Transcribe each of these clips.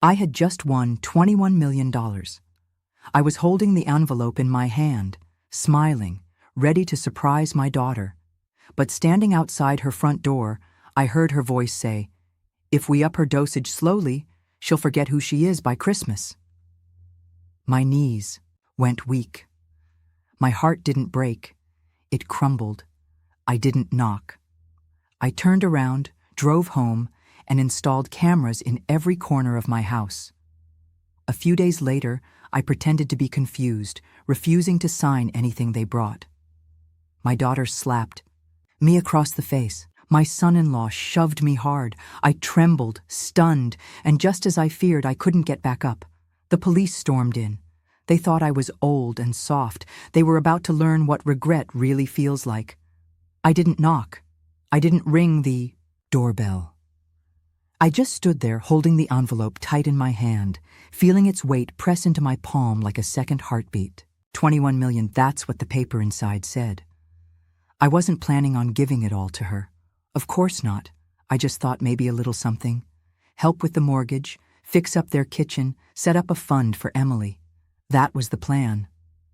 I had just won $21 million. I was holding the envelope in my hand, smiling, ready to surprise my daughter. But standing outside her front door, I heard her voice say, "If we up her dosage slowly, she'll forget who she is by Christmas." My knees went weak. My heart didn't break. It crumbled. I didn't knock. I turned around, drove home, and installed cameras in every corner of my house. A few days later, I pretended to be confused, refusing to sign anything they brought. My daughter slapped me across the face. My son-in-law shoved me hard. I trembled, stunned, and just as I feared I couldn't get back up, the police stormed in. They thought I was old and soft. They were about to learn what regret really feels like. I didn't knock. I didn't ring the doorbell. I just stood there holding the envelope tight in my hand, feeling its weight press into my palm like a second heartbeat. 21 million, that's what the paper inside said. I wasn't planning on giving it all to her. Of course not. I just thought maybe a little something. Help with the mortgage, fix up their kitchen, set up a fund for Emily. That was the plan.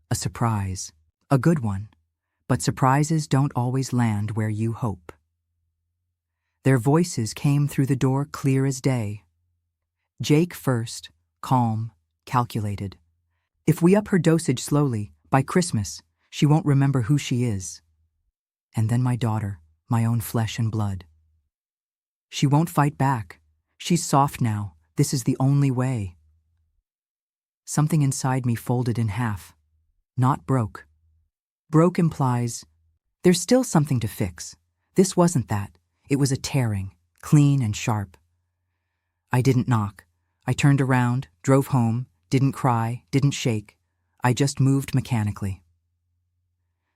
A surprise. A good one. But surprises don't always land where you hope. Their voices came through the door clear as day. Jake first, calm, calculated. If we up her dosage slowly, by Christmas, she won't remember who she is. And then my daughter, my own flesh and blood. She won't fight back. She's soft now. This is the only way. Something inside me folded in half. Not broke. Broke implies there's still something to fix. This wasn't that. It was a tearing, clean and sharp. I didn't knock. I turned around, drove home, didn't cry, didn't shake. I just moved mechanically.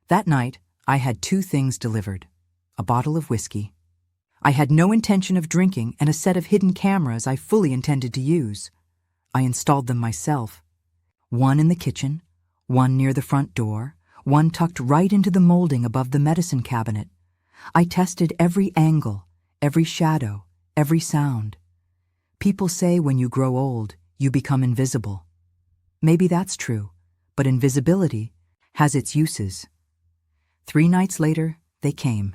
That night, I had 2 things delivered. A bottle of whiskey. I had no intention of drinking, and a set of hidden cameras I fully intended to use. I installed them myself. One in the kitchen, one near the front door, one tucked right into the molding above the medicine cabinet. I tested every angle, every shadow, every sound. People say when you grow old, you become invisible. Maybe that's true, but invisibility has its uses. 3 nights later, they came.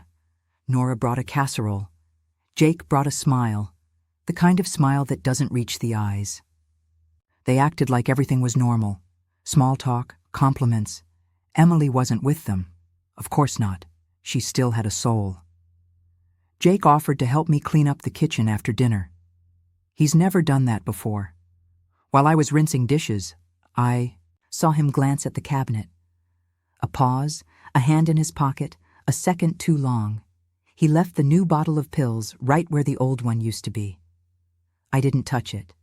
Nora brought a casserole. Jake brought a smile, the kind of smile that doesn't reach the eyes. They acted like everything was normal. Small talk, compliments. Emily wasn't with them. Of course not. She still had a soul. Jake offered to help me clean up the kitchen after dinner. He's never done that before. While I was rinsing dishes, I saw him glance at the cabinet. A pause, a hand in his pocket, a second too long. He left the new bottle of pills right where the old one used to be. I didn't touch it.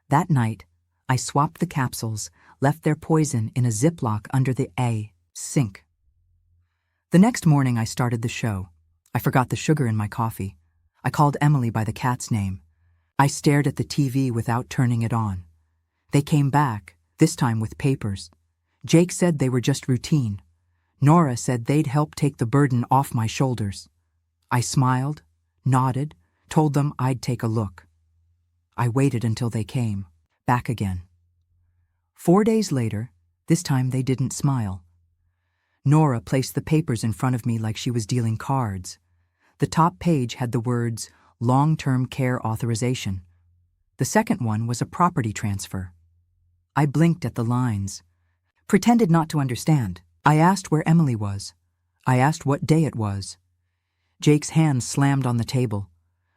That night, I swapped the capsules, left their poison in a Ziploc under the sink. The next morning I started the show. I forgot the sugar in my coffee. I called Emily by the cat's name. I stared at the TV without turning it on. They came back, this time with papers. Jake said they were just routine. Nora said they'd help take the burden off my shoulders. I smiled, nodded, told them I'd take a look. I waited until they came, back again. 4 days later, this time they didn't smile. Nora placed the papers in front of me like she was dealing cards. The top page had the words, long-term care authorization. The second one was a property transfer. I blinked at the lines, pretended not to understand. I asked where Emily was. I asked what day it was. Jake's hand slammed on the table.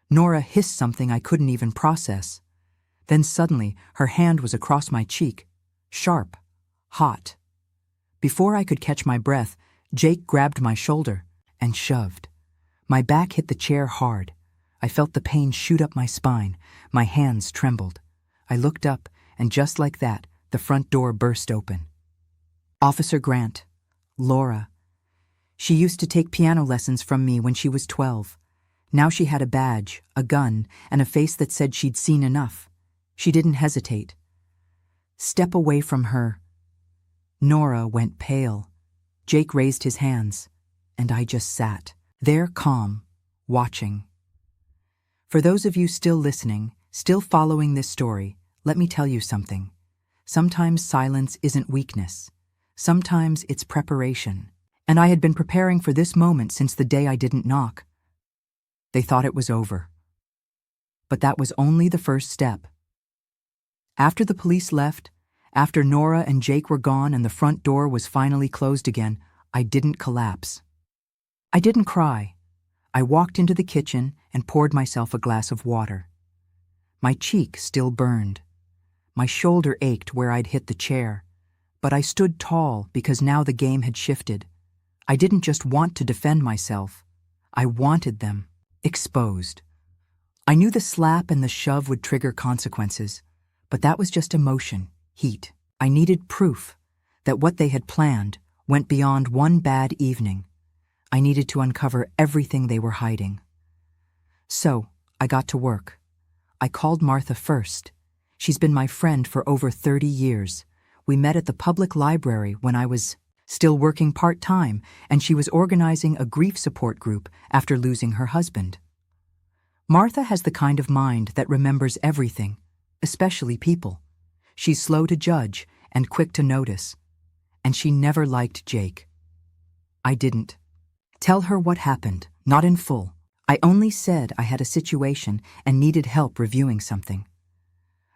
Nora hissed something I couldn't even process. Then suddenly, her hand was across my cheek, sharp, hot. Before I could catch my breath, Jake grabbed my shoulder and shoved. My back hit the chair hard. I felt the pain shoot up my spine. My hands trembled. I looked up, and just like that, the front door burst open. Officer Grant, Laura. She used to take piano lessons from me when she was 12. Now she had a badge, a gun, and a face that said she'd seen enough. She didn't hesitate. Step away from her. Nora went pale. Jake raised his hands, and I just sat there calm, watching. For those of you still listening, Still following this story, let me tell you something. Sometimes silence isn't weakness. Sometimes it's preparation. And I had been preparing for this moment since the day I didn't knock. They thought it was over. But that was only the first step. After the police left, after Nora and Jake were gone and the front door was finally closed again, I didn't collapse. I didn't cry. I walked into the kitchen and poured myself a glass of water. My cheek still burned. My shoulder ached where I'd hit the chair. But I stood tall because now the game had shifted. I didn't just want to defend myself. I wanted them exposed. I knew the slap and the shove would trigger consequences, but that was just emotion, heat. I needed proof that what they had planned went beyond one bad evening. I needed to uncover everything they were hiding. So, I got to work. I called Martha first. She's been my friend for over 30 years. We met at the public library when I was still working part-time, and she was organizing a grief support group after losing her husband. Martha has the kind of mind that remembers everything, especially people. She's slow to judge and quick to notice. And she never liked Jake. I didn't tell her what happened, not in full. I only said I had a situation and needed help reviewing something.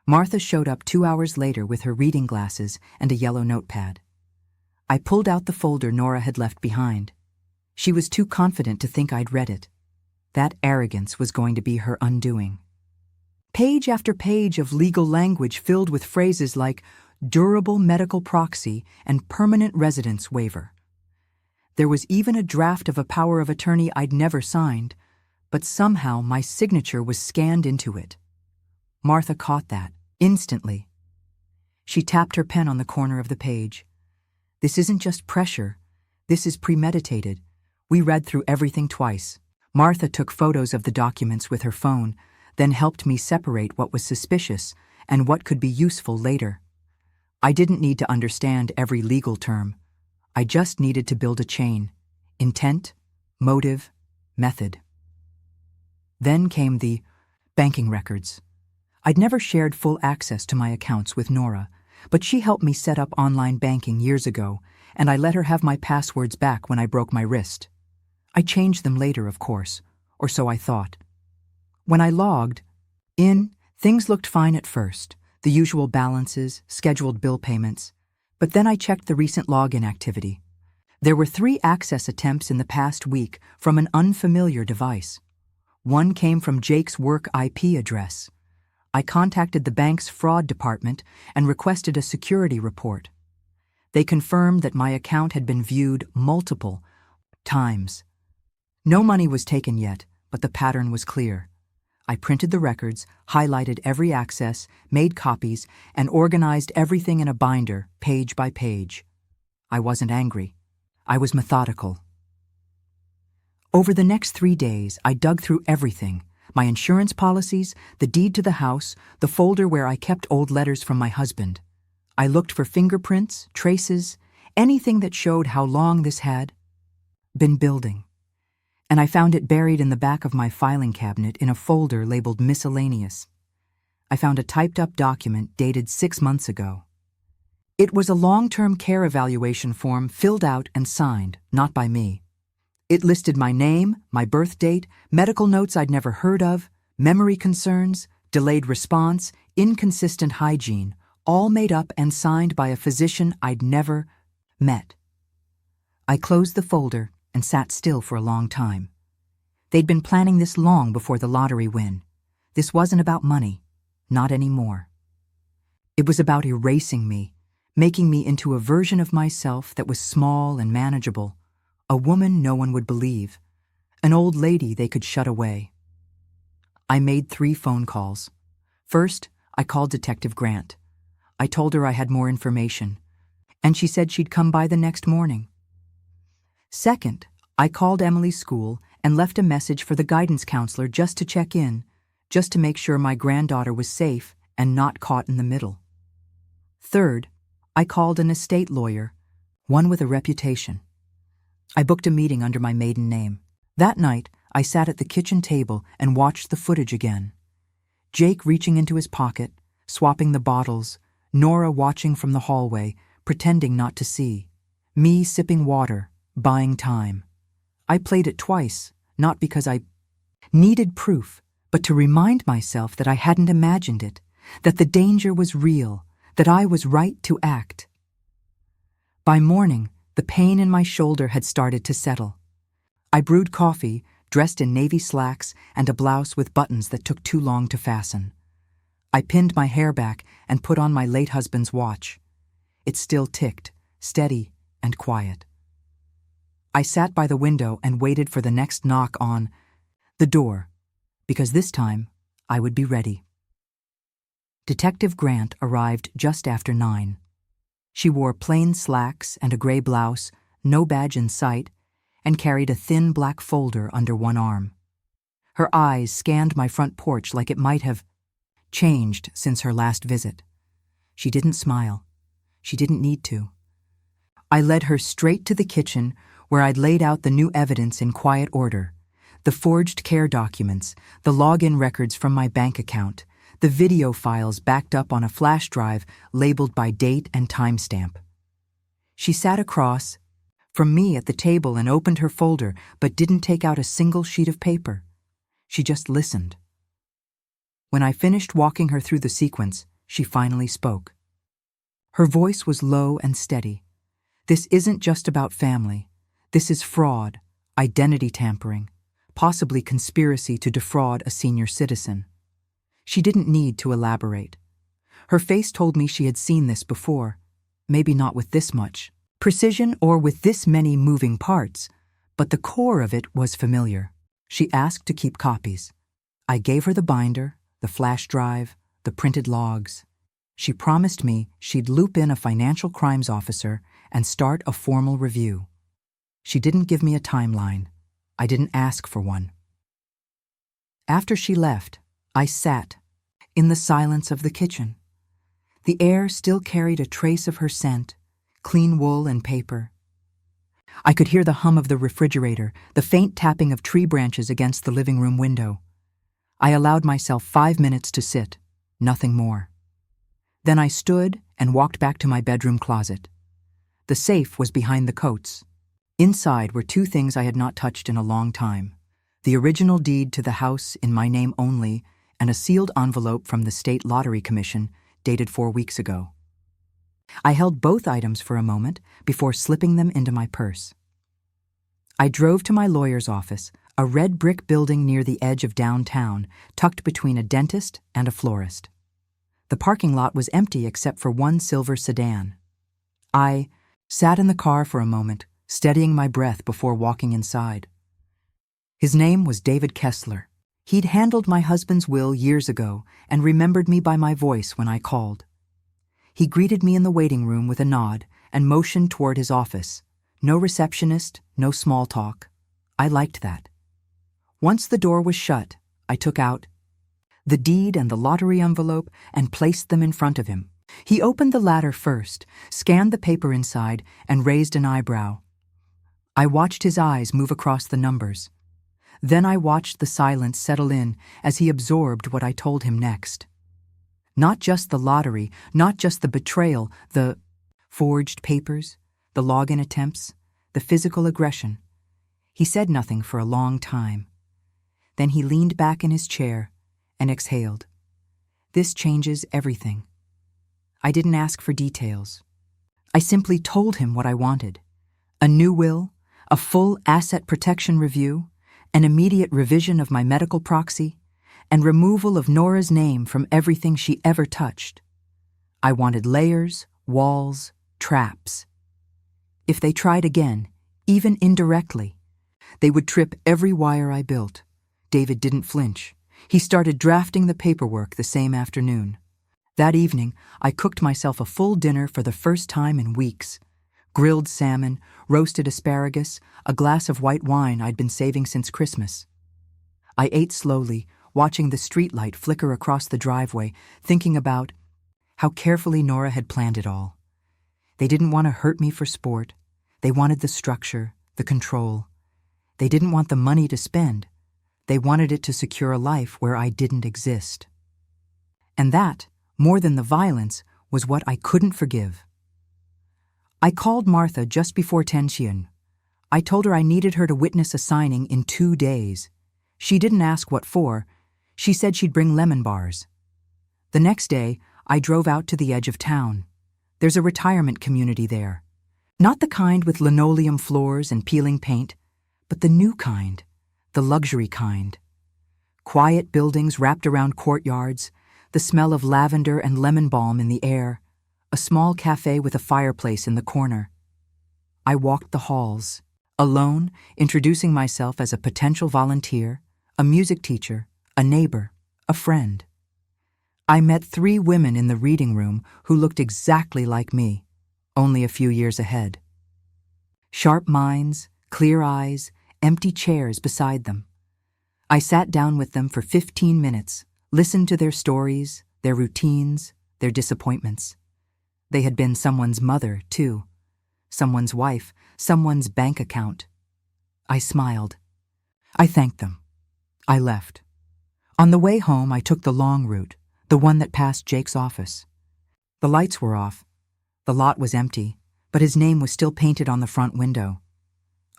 Martha showed up 2 hours later with her reading glasses and a yellow notepad. I pulled out the folder Nora had left behind. She was too confident to think I'd read it. That arrogance was going to be her undoing. Page after page of legal language filled with phrases like durable medical proxy and permanent residence waiver. There was even a draft of a power of attorney I'd never signed, but somehow my signature was scanned into it. Martha caught that, instantly. She tapped her pen on the corner of the page. This isn't just pressure. This is premeditated. We read through everything twice. Martha took photos of the documents with her phone, then helped me separate what was suspicious and what could be useful later. I didn't need to understand every legal term. I just needed to build a chain. Intent, motive, method. Then came the banking records. I'd never shared full access to my accounts with Nora, but she helped me set up online banking years ago, and I let her have my passwords back when I broke my wrist. I changed them later, of course, or so I thought. When I logged in, things looked fine at first, the usual balances, scheduled bill payments, but then I checked the recent login activity. There were 3 access attempts in the past week from an unfamiliar device. One came from Jake's work IP address. I contacted the bank's fraud department and requested a security report. They confirmed that my account had been viewed multiple times. No money was taken yet, but the pattern was clear. I printed the records, highlighted every access, made copies, and organized everything in a binder, page by page. I wasn't angry. I was methodical. Over the next 3 days, I dug through everything: my insurance policies, the deed to the house, the folder where I kept old letters from my husband. I looked for fingerprints, traces, anything that showed how long this had been building. And I found it buried in the back of my filing cabinet in a folder labeled Miscellaneous. I found a typed-up document dated 6 months ago. It was a long-term care evaluation form filled out and signed, not by me. It listed my name, my birth date, medical notes I'd never heard of, memory concerns, delayed response, inconsistent hygiene, all made up and signed by a physician I'd never met. I closed the folder and sat still for a long time. They'd been planning this long before the lottery win. This wasn't about money, not anymore. It was about erasing me, making me into a version of myself that was small and manageable, a woman no one would believe, an old lady they could shut away. I made 3 phone calls. First, I called Detective Grant. I told her I had more information, and she said she'd come by the next morning. Second, I called Emily's school and left a message for the guidance counselor just to check in, just to make sure my granddaughter was safe and not caught in the middle. Third, I called an estate lawyer, one with a reputation. I booked a meeting under my maiden name. That night, I sat at the kitchen table and watched the footage again. Jake reaching into his pocket, swapping the bottles, Nora watching from the hallway, pretending not to see. Me sipping water, buying time. I played it twice, not because I needed proof, but to remind myself that I hadn't imagined it, that the danger was real, that I was right to act. By morning, the pain in my shoulder had started to settle. I brewed coffee, dressed in navy slacks and a blouse with buttons that took too long to fasten. I pinned my hair back and put on my late husband's watch. It still ticked, steady and quiet. I sat by the window and waited for the next knock on the door, because this time I would be ready. Detective Grant arrived just after 9. She wore plain slacks and a gray blouse, no badge in sight, and carried a thin black folder under one arm. Her eyes scanned my front porch like it might have changed since her last visit. She didn't smile. She didn't need to. I led her straight to the kitchen where I'd laid out the new evidence in quiet order. The forged care documents, the login records from my bank account, the video files backed up on a flash drive labeled by date and timestamp. She sat across from me at the table and opened her folder, but didn't take out a single sheet of paper. She just listened. When I finished walking her through the sequence, she finally spoke. Her voice was low and steady. This isn't just about family. This is fraud, identity tampering, possibly conspiracy to defraud a senior citizen. She didn't need to elaborate. Her face told me she had seen this before, maybe not with this much precision or with this many moving parts, but the core of it was familiar. She asked to keep copies. I gave her the binder, the flash drive, the printed logs. She promised me she'd loop in a financial crimes officer and start a formal review. She didn't give me a timeline. I didn't ask for one. After she left, I sat in the silence of the kitchen. The air still carried a trace of her scent, clean wool and paper. I could hear the hum of the refrigerator, the faint tapping of tree branches against the living room window. I allowed myself 5 minutes to sit, nothing more. Then I stood and walked back to my bedroom closet. The safe was behind the coats. Inside were 2 things I had not touched in a long time: the original deed to the house in my name only and a sealed envelope from the State Lottery Commission dated 4 weeks ago. I held both items for a moment before slipping them into my purse. I drove to my lawyer's office, a red brick building near the edge of downtown, tucked between a dentist and a florist. The parking lot was empty except for one silver sedan. I sat in the car for a moment, steadying my breath before walking inside. His name was David Kessler. He'd handled my husband's will years ago and remembered me by my voice when I called. He greeted me in the waiting room with a nod and motioned toward his office. No receptionist, no small talk. I liked that. Once the door was shut, I took out the deed and the lottery envelope and placed them in front of him. He opened the latter first, scanned the paper inside, and raised an eyebrow. I watched his eyes move across the numbers. Then I watched the silence settle in as he absorbed what I told him next. Not just the lottery, not just the betrayal, the forged papers, the login attempts, the physical aggression. He said nothing for a long time. Then he leaned back in his chair and exhaled. This changes everything. I didn't ask for details. I simply told him what I wanted. A new will, a full asset protection review, an immediate revision of my medical proxy, and removal of Nora's name from everything she ever touched. I wanted layers, walls, traps. If they tried again, even indirectly, they would trip every wire I built. David didn't flinch. He started drafting the paperwork the same afternoon. That evening, I cooked myself a full dinner for the first time in weeks. Grilled salmon, roasted asparagus, a glass of white wine I'd been saving since Christmas. I ate slowly, watching the streetlight flicker across the driveway, thinking about how carefully Nora had planned it all. They didn't want to hurt me for sport. They wanted the structure, the control. They didn't want the money to spend. They wanted it to secure a life where I didn't exist. And that, more than the violence, was what I couldn't forgive. I called Martha just before tension. I told her I needed her to witness a signing in 2 days. She didn't ask what for. She said she'd bring lemon bars. The next day, I drove out to the edge of town. There's a retirement community there. Not the kind with linoleum floors and peeling paint, but the new kind, the luxury kind. Quiet buildings wrapped around courtyards, the smell of lavender and lemon balm in the air, a small cafe with a fireplace in the corner. I walked the halls, alone, introducing myself as a potential volunteer, a music teacher, a neighbor, a friend. I met 3 women in the reading room who looked exactly like me, only a few years ahead. Sharp minds, clear eyes, empty chairs beside them. I sat down with them for 15 minutes, listened to their stories, their routines, their disappointments. They had been someone's mother, too. Someone's wife, someone's bank account. I smiled. I thanked them. I left. On the way home, I took the long route, the one that passed Jake's office. The lights were off. The lot was empty, but his name was still painted on the front window.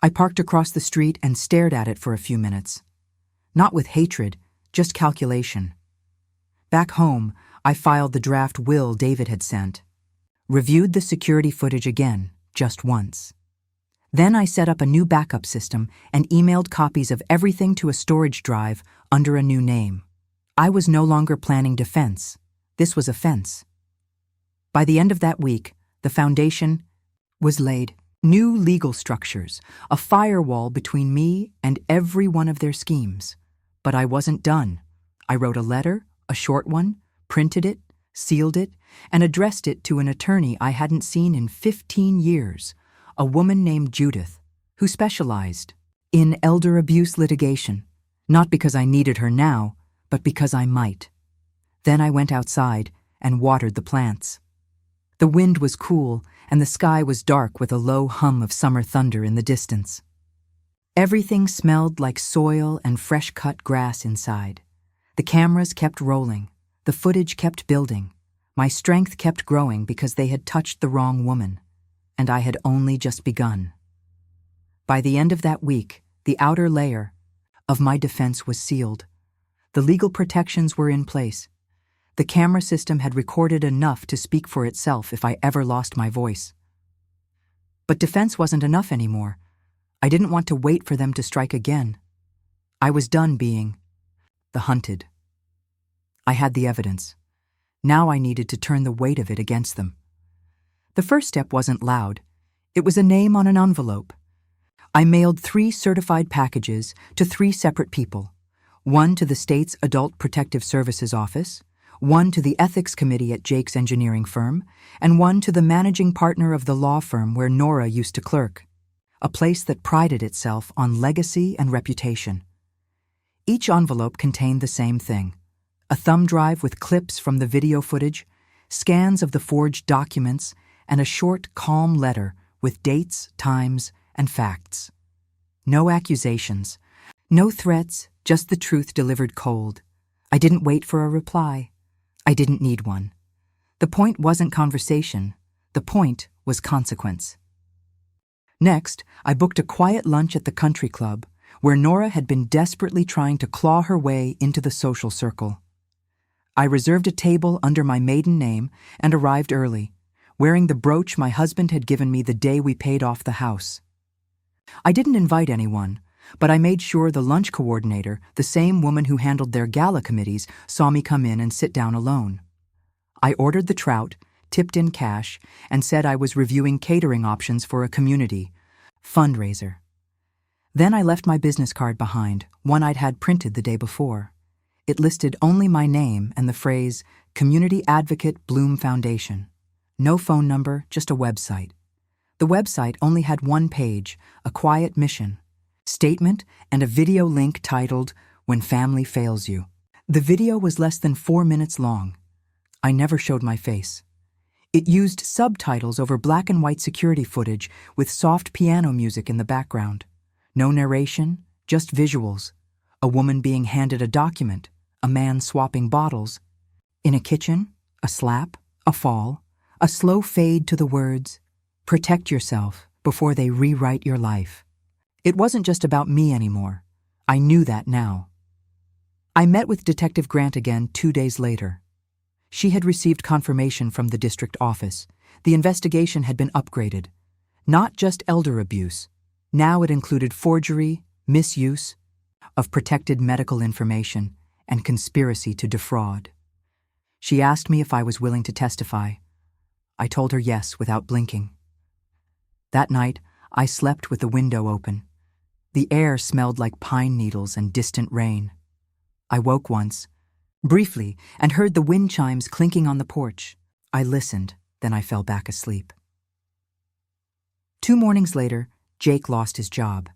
I parked across the street and stared at it for a few minutes. Not with hatred, just calculation. Back home, I filed the draft will David had sent. Reviewed the security footage again, just once. Then I set up a new backup system and emailed copies of everything to a storage drive under a new name. I was no longer planning defense. This was offense. By the end of that week, the foundation was laid. New legal structures, a firewall between me and every one of their schemes. But I wasn't done. I wrote a letter, a short one, printed it, sealed it, and addressed it to an attorney I hadn't seen in 15 years, a woman named Judith, who specialized in elder abuse litigation, not because I needed her now, but because I might. Then I went outside and watered the plants. The wind was cool, and the sky was dark with a low hum of summer thunder in the distance. Everything smelled like soil and fresh-cut grass inside. The cameras kept rolling. The footage kept building. My strength kept growing because they had touched the wrong woman, and I had only just begun. By the end of that week, the outer layer of my defense was sealed. The legal protections were in place. The camera system had recorded enough to speak for itself if I ever lost my voice. But defense wasn't enough anymore. I didn't want to wait for them to strike again. I was done being the hunted. I had the evidence. Now I needed to turn the weight of it against them. The first step wasn't loud. It was a name on an envelope. I mailed 3 certified packages to 3 separate people. One to the state's Adult Protective Services Office, one to the Ethics Committee at Jake's engineering firm, and one to the managing partner of the law firm where Nora used to clerk, a place that prided itself on legacy and reputation. Each envelope contained the same thing: a thumb drive with clips from the video footage, scans of the forged documents, and a short, calm letter with dates, times, and facts. No accusations, no threats, just the truth delivered cold. I didn't wait for a reply. I didn't need one. The point wasn't conversation. The point was consequence. Next, I booked a quiet lunch at the country club, where Nora had been desperately trying to claw her way into the social circle. I reserved a table under my maiden name and arrived early, wearing the brooch my husband had given me the day we paid off the house. I didn't invite anyone, but I made sure the lunch coordinator, the same woman who handled their gala committees, saw me come in and sit down alone. I ordered the trout, tipped in cash, and said I was reviewing catering options for a community fundraiser. Then I left my business card behind, one I'd had printed the day before. It listed only my name and the phrase, Community Advocate Bloom Foundation. No phone number, just a website. The website only had one page, a quiet mission statement, and a video link titled, When Family Fails You. The video was less than 4 minutes long. I never showed my face. It used subtitles over black and white security footage with soft piano music in the background. No narration, just visuals. A woman being handed a document, a man swapping bottles, In a kitchen, a slap, a fall, a slow fade to the words, "Protect yourself before they rewrite your life." It wasn't just about me anymore. I knew that now. I met with Detective Grant again 2 days later. She had received confirmation from the district office. The investigation had been upgraded. Not just elder abuse. Now it included forgery, misuse of protected medical information, and conspiracy to defraud. She asked me if I was willing to testify. I told her yes without blinking. That night, I slept with the window open. The air smelled like pine needles and distant rain. I woke once, briefly, and heard the wind chimes clinking on the porch. I listened, then I fell back asleep. 2 mornings later, Jake lost his job.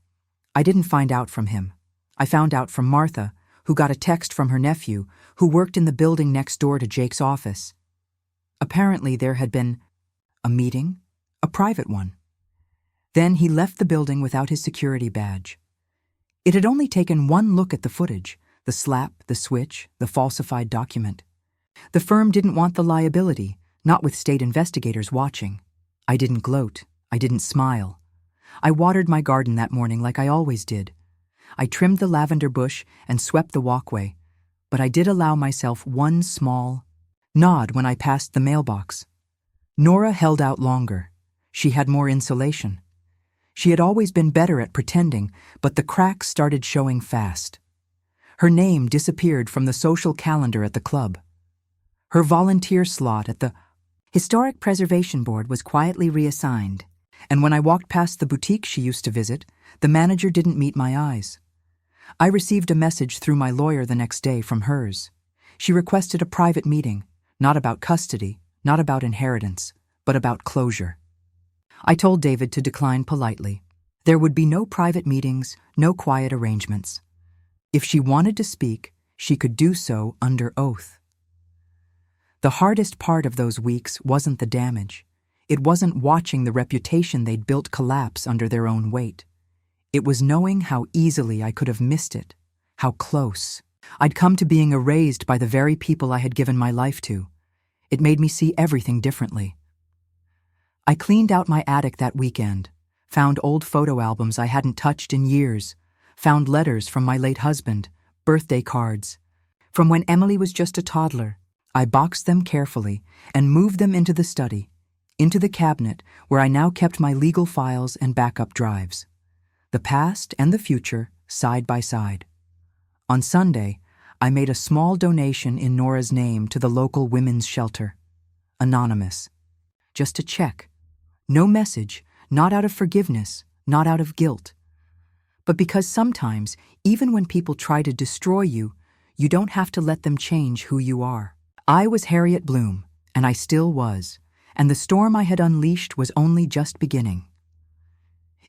I didn't find out from him. I found out from Martha, who got a text from her nephew, who worked in the building next door to Jake's office. Apparently there had been a meeting, a private one. Then he left the building without his security badge. It had only taken one look at the footage, the slap, the switch, the falsified document. The firm didn't want the liability, not with state investigators watching. I didn't gloat. I didn't smile. I watered my garden that morning like I always did. I trimmed the lavender bush and swept the walkway, but I did allow myself one small nod when I passed the mailbox. Nora held out longer. She had more insulation. She had always been better at pretending, but the cracks started showing fast. Her name disappeared from the social calendar at the club. Her volunteer slot at the Historic Preservation Board was quietly reassigned, and when I walked past the boutique she used to visit, the manager didn't meet my eyes. I received a message through my lawyer the next day from hers. She requested a private meeting, not about custody, not about inheritance, but about closure. I told David to decline politely. There would be no private meetings, no quiet arrangements. If she wanted to speak, she could do so under oath. The hardest part of those weeks wasn't the damage. It wasn't watching the reputation they'd built collapse under their own weight. It was knowing how easily I could have missed it, how close. I'd come to being erased by the very people I had given my life to. It made me see everything differently. I cleaned out my attic that weekend, found old photo albums I hadn't touched in years, found letters from my late husband, birthday cards. From when Emily was just a toddler, I boxed them carefully and moved them into the study, into the cabinet where I now kept my legal files and backup drives. The past and the future, side by side. On Sunday, I made a small donation in Nora's name to the local women's shelter. Anonymous. Just to check. No message, not out of forgiveness, not out of guilt. But because sometimes, even when people try to destroy you, you don't have to let them change who you are. I was Harriet Bloom, and I still was, and the storm I had unleashed was only just beginning.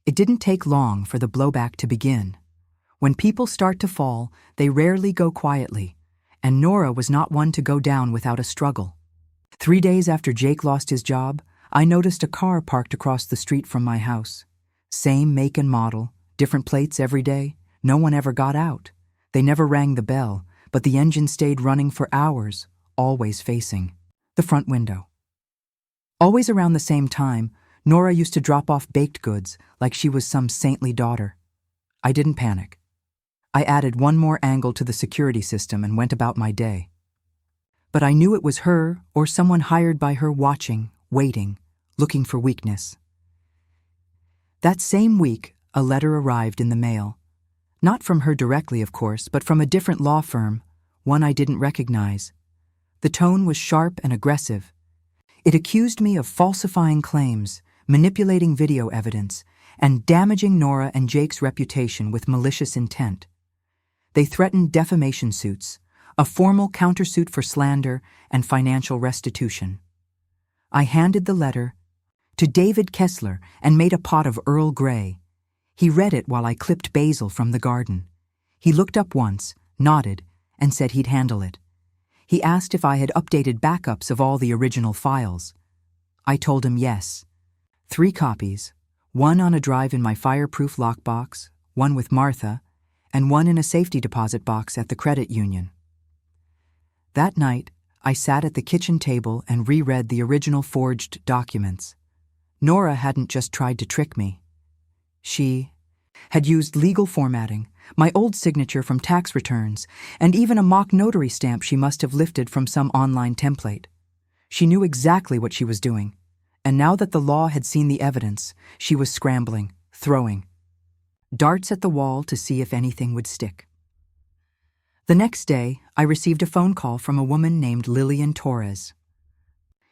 It didn't take long for the blowback to begin. When people start to fall, they rarely go quietly, and Nora was not one to go down without a struggle. 3 days after Jake lost his job, I noticed a car parked across the street from my house. Same make and model, different plates every day. No one ever got out. They never rang the bell, but the engine stayed running for hours, always facing the front window. Always around the same time, Nora used to drop off baked goods like she was some saintly daughter. I didn't panic. I added one more angle to the security system and went about my day. But I knew it was her or someone hired by her watching, waiting, looking for weakness. That same week, a letter arrived in the mail. Not from her directly, of course, but from a different law firm, one I didn't recognize. The tone was sharp and aggressive. It accused me of falsifying claims, manipulating video evidence, and damaging Nora and Jake's reputation with malicious intent. They threatened defamation suits, a formal countersuit for slander, and financial restitution. I handed the letter to David Kessler and made a pot of Earl Grey. He read it while I clipped basil from the garden. He looked up once, nodded, and said he'd handle it. He asked if I had updated backups of all the original files. I told him yes. 3 copies, one on a drive in my fireproof lockbox, one with Martha, and one in a safety deposit box at the credit union. That night, I sat at the kitchen table and reread the original forged documents. Nora hadn't just tried to trick me. She had used legal formatting, my old signature from tax returns, and even a mock notary stamp she must have lifted from some online template. She knew exactly what she was doing, and now that the law had seen the evidence, she was scrambling, throwing darts at the wall to see if anything would stick. The next day, I received a phone call from a woman named Lillian Torres.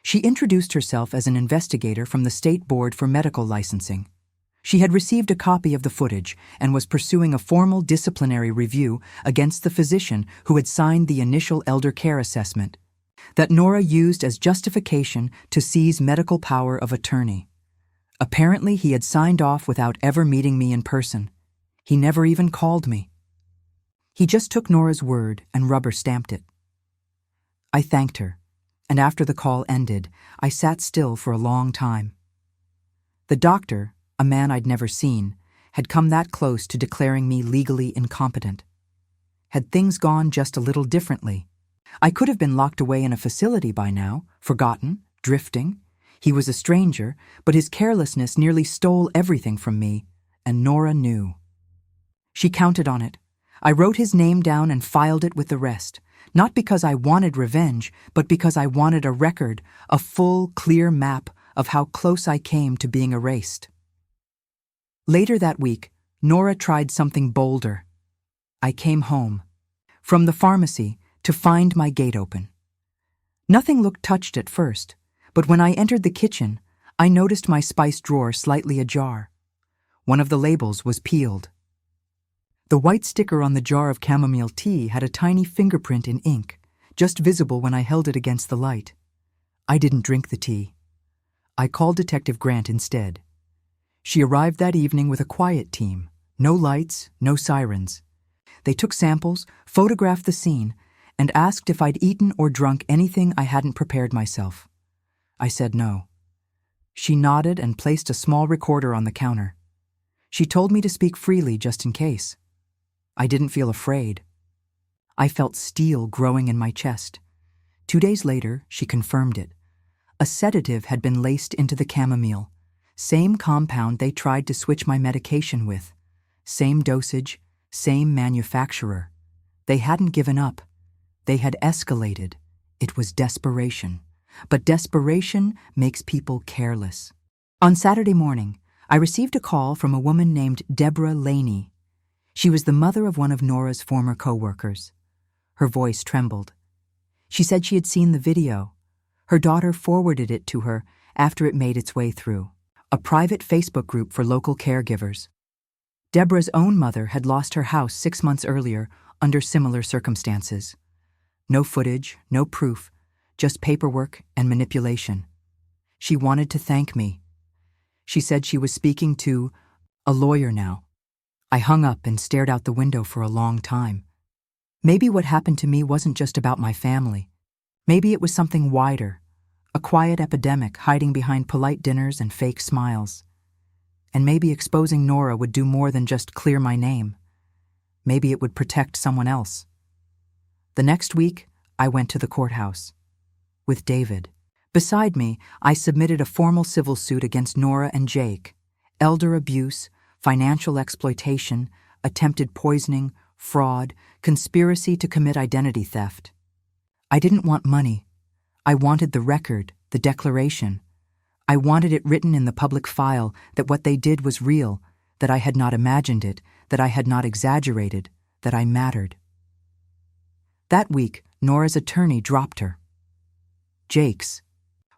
She introduced herself as an investigator from the State Board for Medical Licensing. She had received a copy of the footage and was pursuing a formal disciplinary review against the physician who had signed the initial elder care assessment that Nora used as justification to seize medical power of attorney. Apparently, he had signed off without ever meeting me in person. He never even called me. He just took Nora's word and rubber-stamped it. I thanked her, and after the call ended, I sat still for a long time. The doctor, a man I'd never seen, had come that close to declaring me legally incompetent. Had things gone just a little differently, I could have been locked away in a facility by now, forgotten, drifting. He was a stranger, but his carelessness nearly stole everything from me, and Nora knew. She counted on it. I wrote his name down and filed it with the rest, not because I wanted revenge, but because I wanted a record, a full, clear map of how close I came to being erased. Later that week, Nora tried something bolder. I came home, from the pharmacy, to find my gate open. Nothing looked touched at first, but when I entered the kitchen, I noticed my spice drawer slightly ajar. One of the labels was peeled. The white sticker on the jar of chamomile tea had a tiny fingerprint in ink, just visible when I held it against the light. I didn't drink the tea. I called Detective Grant instead. She arrived that evening with a quiet team. No lights, no sirens. They took samples, photographed the scene, and asked if I'd eaten or drunk anything I hadn't prepared myself. I said no. She nodded and placed a small recorder on the counter. She told me to speak freely just in case. I didn't feel afraid. I felt steel growing in my chest. 2 days later, she confirmed it. A sedative had been laced into the chamomile, same compound they tried to switch my medication with, same dosage, same manufacturer. They hadn't given up. They had escalated. It was desperation. But desperation makes people careless. On Saturday morning, I received a call from a woman named Deborah Laney. She was the mother of one of Nora's former co-workers. Her voice trembled. She said she had seen the video. Her daughter forwarded it to her after it made its way through a private Facebook group for local caregivers. Deborah's own mother had lost her house 6 months earlier under similar circumstances. No footage, no proof, just paperwork and manipulation. She wanted to thank me. She said she was speaking to a lawyer now. I hung up and stared out the window for a long time. Maybe what happened to me wasn't just about my family. Maybe it was something wider, a quiet epidemic hiding behind polite dinners and fake smiles. And maybe exposing Nora would do more than just clear my name. Maybe it would protect someone else. The next week, I went to the courthouse. With David. Beside me, I submitted a formal civil suit against Nora and Jake. Elder abuse, financial exploitation, attempted poisoning, fraud, conspiracy to commit identity theft. I didn't want money. I wanted the record, the declaration. I wanted it written in the public file that what they did was real, that I had not imagined it, that I had not exaggerated, that I mattered. That week, Nora's attorney dropped her. Jake's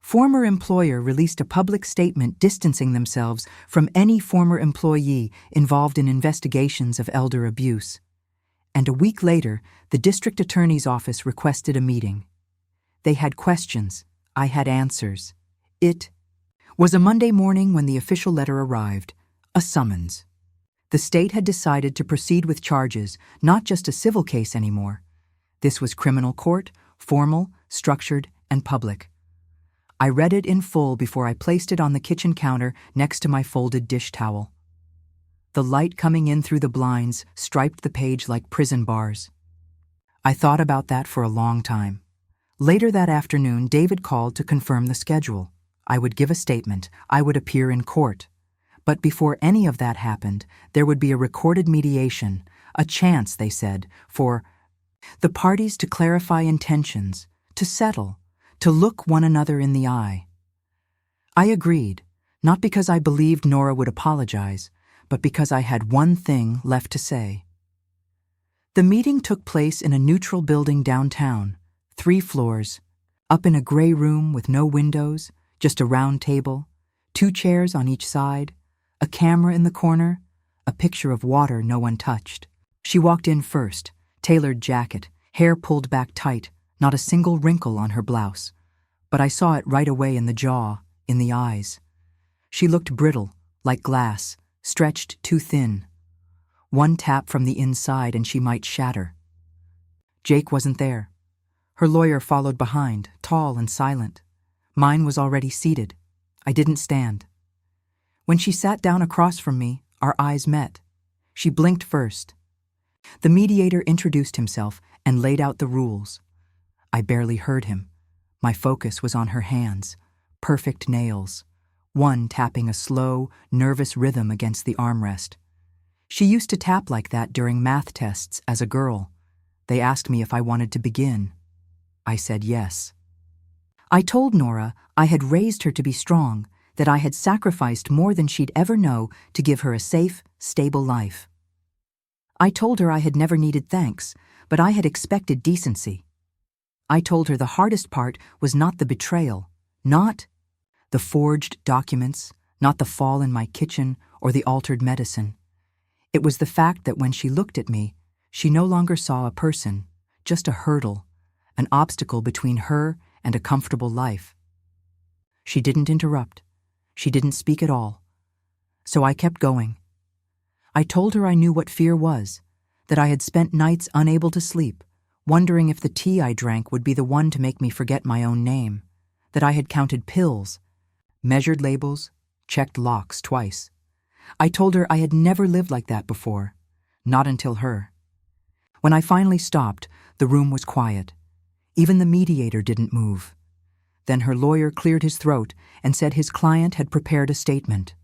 former employer released a public statement distancing themselves from any former employee involved in investigations of elder abuse. And a week later, the district attorney's office requested a meeting. They had questions. I had answers. It was a Monday morning when the official letter arrived, a summons. The state had decided to proceed with charges, not just a civil case anymore. This was criminal court, formal, structured, and public. I read it in full before I placed it on the kitchen counter next to my folded dish towel. The light coming in through the blinds striped the page like prison bars. I thought about that for a long time. Later that afternoon, David called to confirm the schedule. I would give a statement. I would appear in court. But before any of that happened, there would be a recorded mediation, a chance, they said, for the parties to clarify intentions, to settle, to look one another in the eye. I agreed, not because I believed Nora would apologize, but because I had one thing left to say. The meeting took place in a neutral building downtown, 3 floors, up in a gray room with no windows, just a round table, 2 chairs on each side, a camera in the corner, a picture of water no one touched. She walked in first, tailored jacket, hair pulled back tight, not a single wrinkle on her blouse. But I saw it right away in the jaw, in the eyes. She looked brittle, like glass, stretched too thin. One tap from the inside and she might shatter. Jake wasn't there. Her lawyer followed behind, tall and silent. Mine was already seated. I didn't stand. When she sat down across from me, our eyes met. She blinked first. The mediator introduced himself and laid out the rules. I barely heard him. My focus was on her hands, perfect nails, one tapping a slow, nervous rhythm against the armrest. She used to tap like that during math tests as a girl. They asked me if I wanted to begin. I said yes. I told Nora I had raised her to be strong, that I had sacrificed more than she'd ever know to give her a safe, stable life. I told her I had never needed thanks, but I had expected decency. I told her the hardest part was not the betrayal, not the forged documents, not the fall in my kitchen or the altered medicine. It was the fact that when she looked at me, she no longer saw a person, just a hurdle, an obstacle between her and a comfortable life. She didn't interrupt. She didn't speak at all. So I kept going. I told her I knew what fear was, that I had spent nights unable to sleep, wondering if the tea I drank would be the one to make me forget my own name, that I had counted pills, measured labels, checked locks twice. I told her I had never lived like that before, not until her. When I finally stopped, the room was quiet. Even the mediator didn't move. Then her lawyer cleared his throat and said his client had prepared a statement.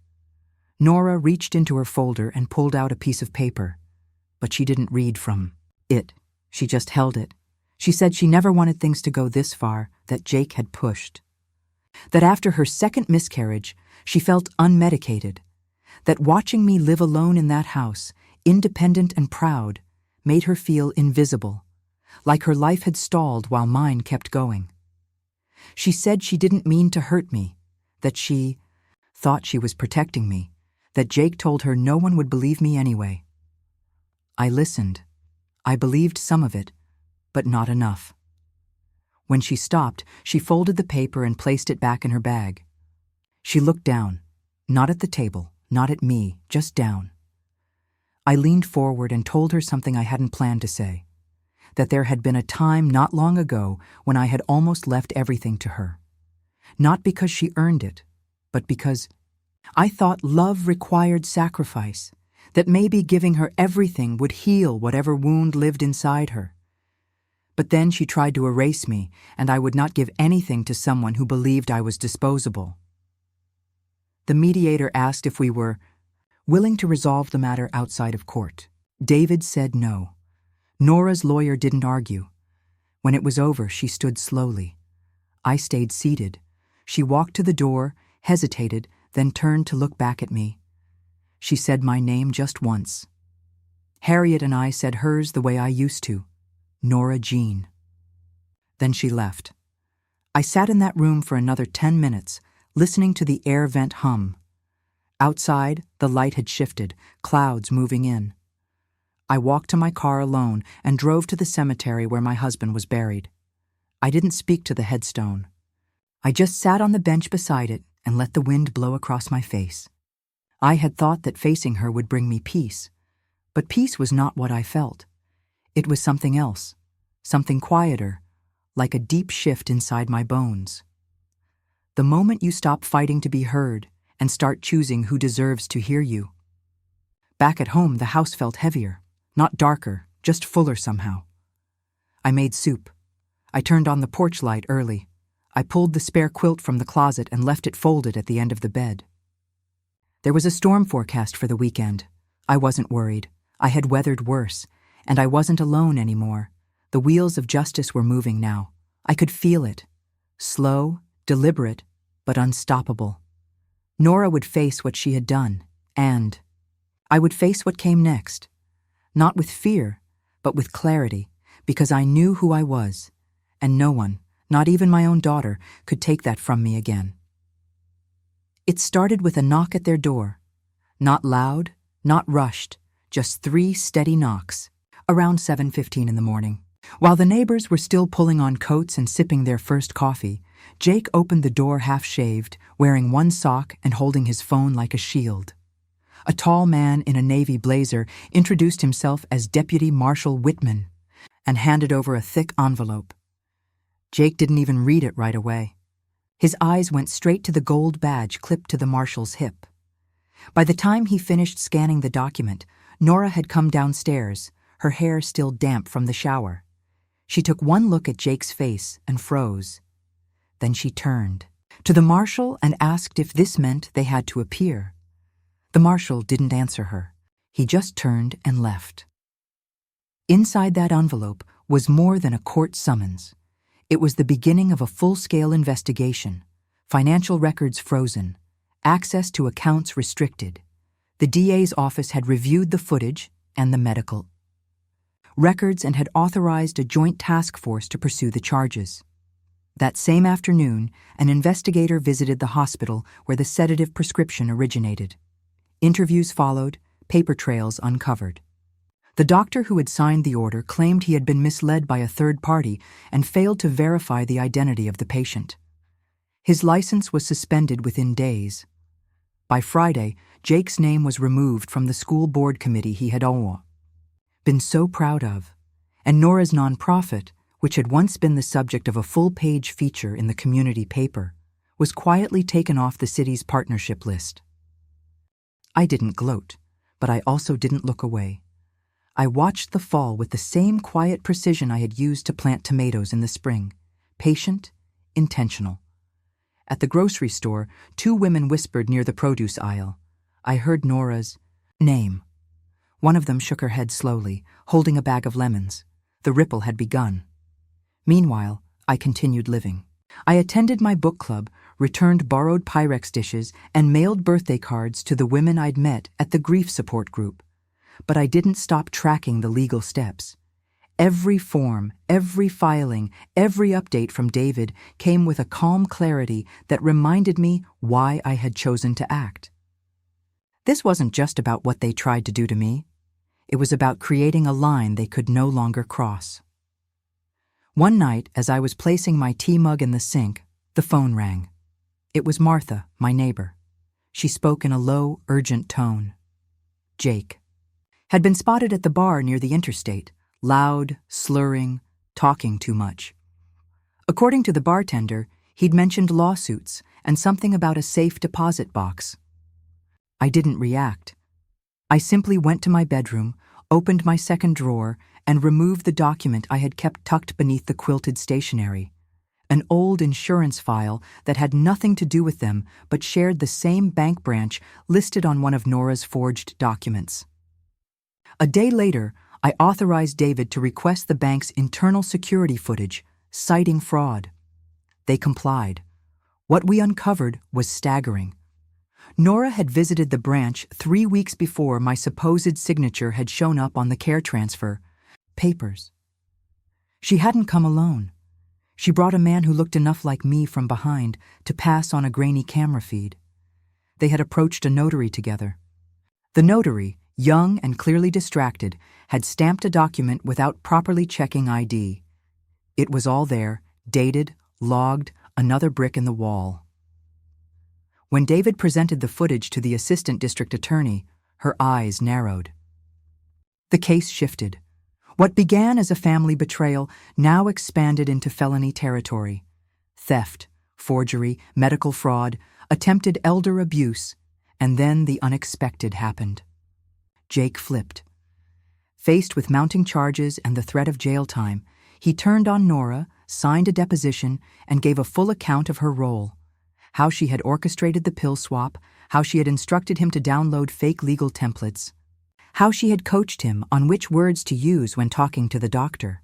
Nora reached into her folder and pulled out a piece of paper, but she didn't read from it. She just held it. She said she never wanted things to go this far, that Jake had pushed. That after her second miscarriage, she felt unmedicated. That watching me live alone in that house, independent and proud, made her feel invisible, like her life had stalled while mine kept going. She said she didn't mean to hurt me, that she thought she was protecting me, that Jake told her no one would believe me anyway. I listened. I believed some of it, but not enough. When she stopped, she folded the paper and placed it back in her bag. She looked down, not at the table, not at me, just down. I leaned forward and told her something I hadn't planned to say, that there had been a time not long ago when I had almost left everything to her. Not because she earned it, but because I thought love required sacrifice, that maybe giving her everything would heal whatever wound lived inside her. But then she tried to erase me, and I would not give anything to someone who believed I was disposable. The mediator asked if we were willing to resolve the matter outside of court. David said no. Nora's lawyer didn't argue. When it was over, she stood slowly. I stayed seated. She walked to the door, hesitated, then turned to look back at me. She said my name just once. Harriet and I said hers the way I used to, Nora Jean. Then she left. I sat in that room for another 10 minutes, listening to the air vent hum. Outside, the light had shifted, clouds moving in. I walked to my car alone and drove to the cemetery where my husband was buried. I didn't speak to the headstone. I just sat on the bench beside it and let the wind blow across my face. I had thought that facing her would bring me peace, but peace was not what I felt. It was something else, something quieter, like a deep shift inside my bones. The moment you stop fighting to be heard and start choosing who deserves to hear you. Back at home, the house felt heavier, not darker, just fuller somehow. I made soup. I turned on the porch light early. I pulled the spare quilt from the closet and left it folded at the end of the bed. There was a storm forecast for the weekend. I wasn't worried. I had weathered worse, and I wasn't alone anymore. The wheels of justice were moving now. I could feel it. Slow, deliberate, but unstoppable. Nora would face what she had done, and I would face what came next. Not with fear, but with clarity, because I knew who I was, and no one, not even my own daughter, could take that from me again. It started with a knock at their door. Not loud, not rushed, just 3 steady knocks, around 7:15 in the morning. While the neighbors were still pulling on coats and sipping their first coffee, Jake opened the door half-shaved, wearing one sock and holding his phone like a shield. A tall man in a navy blazer introduced himself as Deputy Marshal Whitman and handed over a thick envelope. Jake didn't even read it right away. His eyes went straight to the gold badge clipped to the marshal's hip. By the time he finished scanning the document, Nora had come downstairs, her hair still damp from the shower. She took one look at Jake's face and froze. Then she turned to the marshal and asked if this meant they had to appear. The marshal didn't answer her. He just turned and left. Inside that envelope was more than a court summons. It was the beginning of a full-scale investigation, financial records frozen, access to accounts restricted. The DA's office had reviewed the footage and the medical records and had authorized a joint task force to pursue the charges. That same afternoon, an investigator visited the hospital where the sedative prescription originated. Interviews followed, paper trails uncovered. The doctor who had signed the order claimed he had been misled by a third party and failed to verify the identity of the patient. His license was suspended within days. By Friday, Jake's name was removed from the school board committee he had been so proud of, and Nora's nonprofit, which had once been the subject of a full-page feature in the community paper, was quietly taken off the city's partnership list. I didn't gloat, but I also didn't look away. I watched the fall with the same quiet precision I had used to plant tomatoes in the spring, patient, intentional. At the grocery store, 2 women whispered near the produce aisle. I heard Nora's name. One of them shook her head slowly, holding a bag of lemons. The ripple had begun. Meanwhile, I continued living. I attended my book club, returned borrowed Pyrex dishes, and mailed birthday cards to the women I'd met at the grief support group. But I didn't stop tracking the legal steps. Every form, every filing, every update from David came with a calm clarity that reminded me why I had chosen to act. This wasn't just about what they tried to do to me. It was about creating a line they could no longer cross. One night, as I was placing my tea mug in the sink, the phone rang. It was Martha, my neighbor. She spoke in a low, urgent tone. Jake had been spotted at the bar near the interstate, loud, slurring, talking too much. According to the bartender, he'd mentioned lawsuits and something about a safe deposit box. I didn't react. I simply went to my bedroom, opened my second drawer, and removed the document I had kept tucked beneath the quilted stationery. An old insurance file that had nothing to do with them but shared the same bank branch listed on one of Nora's forged documents. A day later, I authorized David to request the bank's internal security footage, citing fraud. They complied. What we uncovered was staggering. Nora had visited the branch 3 weeks before my supposed signature had shown up on the care transfer papers. She hadn't come alone. She brought a man who looked enough like me from behind to pass on a grainy camera feed. They had approached a notary together. The notary, young and clearly distracted, had stamped a document without properly checking ID. It was all there, dated, logged, another brick in the wall. When David presented the footage to the assistant district attorney, her eyes narrowed. The case shifted. What began as a family betrayal now expanded into felony territory. Theft, forgery, medical fraud, attempted elder abuse, and then the unexpected happened. Jake flipped. Faced with mounting charges and the threat of jail time, he turned on Nora, signed a deposition, and gave a full account of her role. How she had orchestrated the pill swap, how she had instructed him to download fake legal templates, how she had coached him on which words to use when talking to the doctor.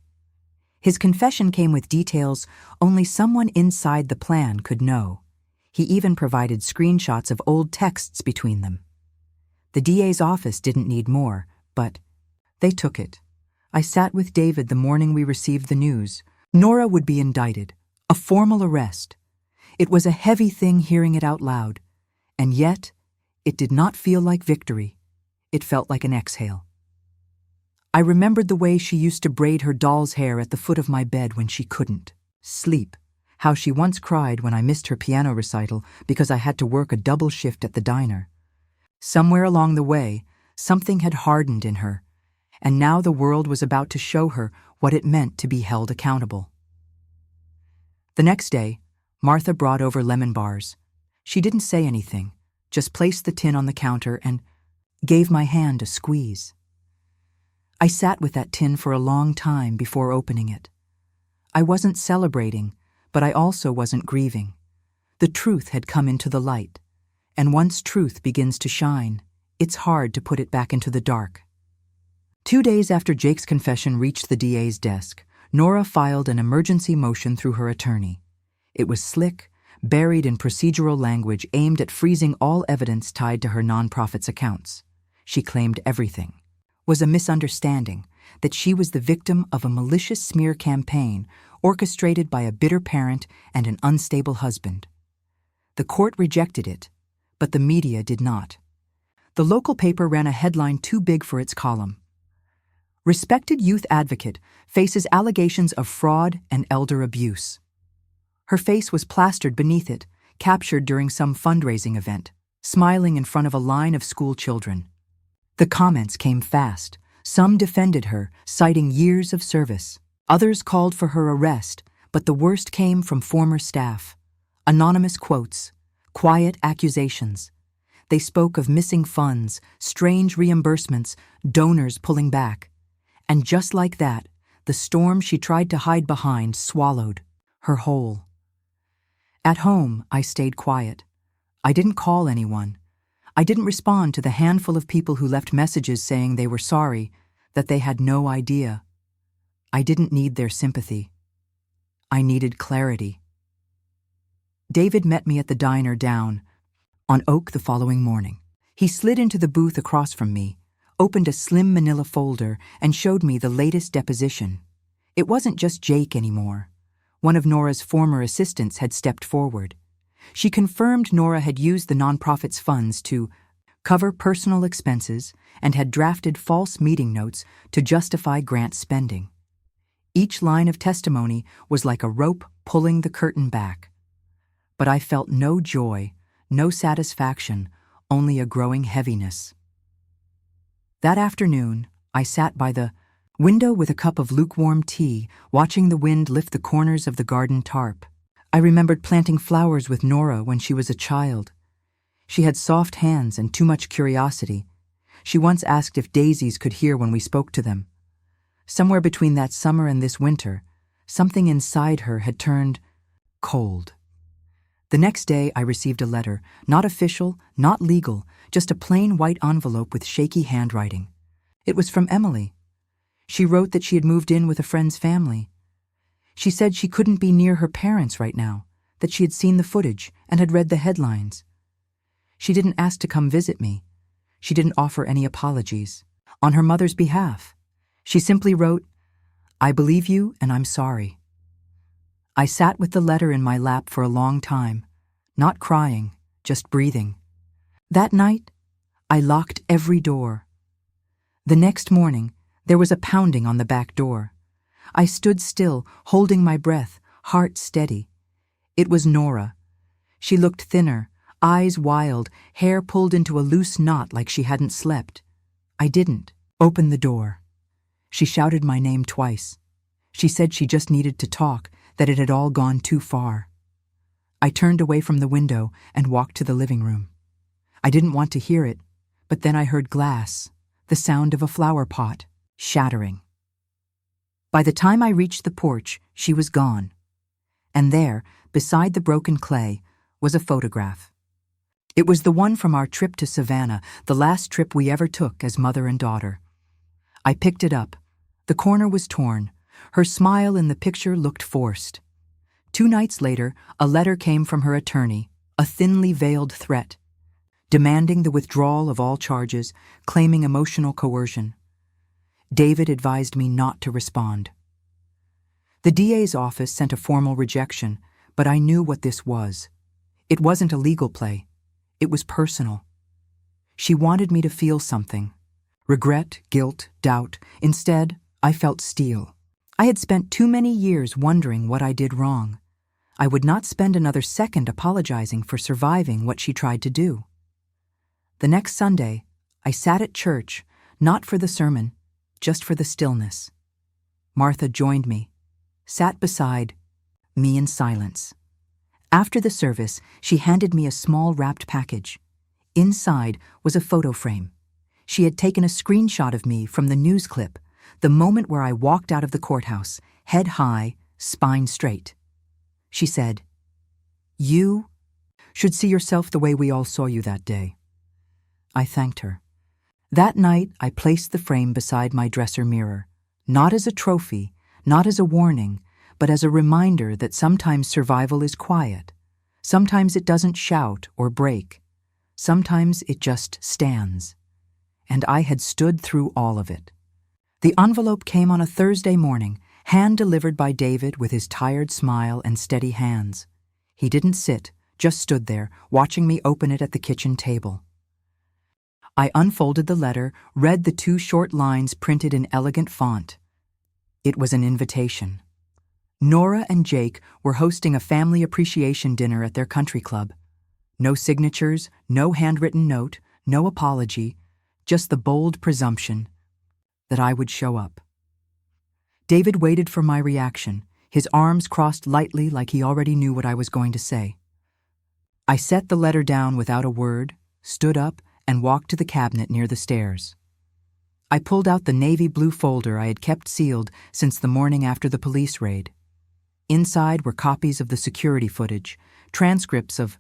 His confession came with details only someone inside the plan could know. He even provided screenshots of old texts between them. The DA's office didn't need more, but they took it. I sat with David the morning we received the news. Nora would be indicted, a formal arrest. It was a heavy thing hearing it out loud, and yet it did not feel like victory. It felt like an exhale. I remembered the way she used to braid her doll's hair at the foot of my bed when she couldn't sleep, how she once cried when I missed her piano recital because I had to work a double shift at the diner. Somewhere along the way, something had hardened in her, and now the world was about to show her what it meant to be held accountable. The next day, Martha brought over lemon bars. She didn't say anything, just placed the tin on the counter and gave my hand a squeeze. I sat with that tin for a long time before opening it. I wasn't celebrating, but I also wasn't grieving. The truth had come into the light, and once truth begins to shine, it's hard to put it back into the dark. 2 days after Jake's confession reached the DA's desk, Nora filed an emergency motion through her attorney. It was slick, buried in procedural language aimed at freezing all evidence tied to her nonprofit's accounts. She claimed everything was a misunderstanding, that she was the victim of a malicious smear campaign orchestrated by a bitter parent and an unstable husband. The court rejected it, but the media did not. The local paper ran a headline too big for its column. Respected youth advocate faces allegations of fraud and elder abuse. Her face was plastered beneath it, captured during some fundraising event, smiling in front of a line of school children. The comments came fast. Some defended her, citing years of service. Others called for her arrest, but the worst came from former staff. Anonymous quotes, quiet accusations. They spoke of missing funds, strange reimbursements, donors pulling back. And just like that, the storm she tried to hide behind swallowed her whole. At home, I stayed quiet. I didn't call anyone. I didn't respond to the handful of people who left messages saying they were sorry, that they had no idea. I didn't need their sympathy. I needed clarity. David met me at the diner down on Oak the following morning. He slid into the booth across from me, opened a slim manila folder, and showed me the latest deposition. It wasn't just Jake anymore. One of Nora's former assistants had stepped forward. She confirmed Nora had used the nonprofit's funds to cover personal expenses and had drafted false meeting notes to justify grant spending. Each line of testimony was like a rope pulling the curtain back. But I felt no joy, no satisfaction, only a growing heaviness. That afternoon, I sat by the window with a cup of lukewarm tea, watching the wind lift the corners of the garden tarp. I remembered planting flowers with Nora when she was a child. She had soft hands and too much curiosity. She once asked if daisies could hear when we spoke to them. Somewhere between that summer and this winter, something inside her had turned cold. The next day, I received a letter, not official, not legal, just a plain white envelope with shaky handwriting. It was from Emily. She wrote that she had moved in with a friend's family. She said she couldn't be near her parents right now, that she had seen the footage and had read the headlines. She didn't ask to come visit me. She didn't offer any apologies. On her mother's behalf, she simply wrote, "I believe you and I'm sorry." I sat with the letter in my lap for a long time, not crying, just breathing. That night, I locked every door. The next morning, there was a pounding on the back door. I stood still, holding my breath, heart steady. It was Nora. She looked thinner, eyes wild, hair pulled into a loose knot like she hadn't slept. I didn't open the door. She shouted my name twice. She said she just needed to talk, that it had all gone too far. I turned away from the window and walked to the living room. I didn't want to hear it, but then I heard glass, the sound of a flower pot, shattering. By the time I reached the porch, she was gone. And there, beside the broken clay, was a photograph. It was the one from our trip to Savannah, the last trip we ever took as mother and daughter. I picked it up. The corner was torn. Her smile in the picture looked forced. 2 nights later, a letter came from her attorney, a thinly veiled threat, demanding the withdrawal of all charges, claiming emotional coercion. David advised me not to respond. The DA's office sent a formal rejection, but I knew what this was. It wasn't a legal play. It was personal. She wanted me to feel something. Regret, guilt, doubt. Instead, I felt steel. I had spent too many years wondering what I did wrong. I would not spend another second apologizing for surviving what she tried to do. The next Sunday, I sat at church, not for the sermon, just for the stillness. Martha joined me, sat beside me in silence. After the service, she handed me a small wrapped package. Inside was a photo frame. She had taken a screenshot of me from the news clip, the moment where I walked out of the courthouse, head high, spine straight. She said, "You should see yourself the way we all saw you that day." I thanked her. That night, I placed the frame beside my dresser mirror, not as a trophy, not as a warning, but as a reminder that sometimes survival is quiet. Sometimes it doesn't shout or break. Sometimes it just stands. And I had stood through all of it. The envelope came on a Thursday morning, hand-delivered by David with his tired smile and steady hands. He didn't sit, just stood there, watching me open it at the kitchen table. I unfolded the letter, read the 2 short lines printed in elegant font. It was an invitation. Nora and Jake were hosting a family appreciation dinner at their country club. No signatures, no handwritten note, no apology, just the bold presumption that I would show up. David waited for my reaction, his arms crossed lightly like he already knew what I was going to say. I set the letter down without a word, stood up, and walked to the cabinet near the stairs. I pulled out the navy blue folder I had kept sealed since the morning after the police raid. Inside were copies of the security footage, transcripts of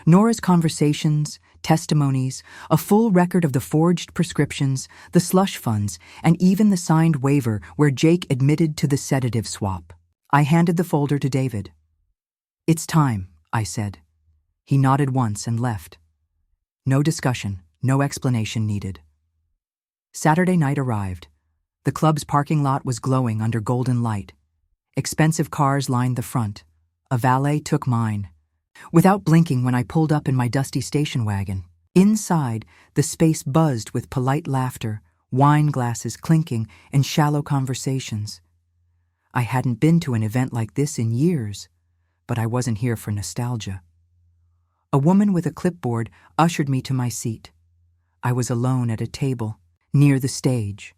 Nora's conversations, testimonies, a full record of the forged prescriptions, the slush funds, and even the signed waiver where Jake admitted to the sedative swap. I handed the folder to David. "It's time," I said. He nodded once and left. No discussion, no explanation needed. Saturday night arrived. The club's parking lot was glowing under golden light. Expensive cars lined the front. A valet took mine. Without blinking when I pulled up in my dusty station wagon. Inside, the space buzzed with polite laughter, wine glasses clinking, and shallow conversations. I hadn't been to an event like this in years, but I wasn't here for nostalgia. A woman with a clipboard ushered me to my seat. I was alone at a table, near the stage.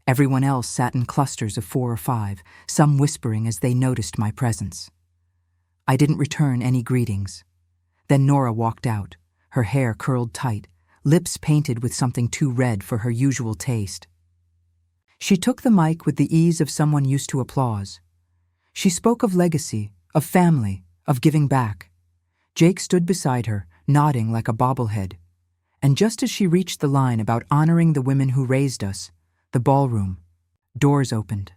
Everyone else sat in clusters of 4 or 5, some whispering as they noticed my presence. I didn't return any greetings. Then Nora walked out, her hair curled tight, lips painted with something too red for her usual taste. She took the mic with the ease of someone used to applause. She spoke of legacy, of family, of giving back. Jake stood beside her, nodding like a bobblehead. And just as she reached the line about honoring the women who raised us, the ballroom, doors opened.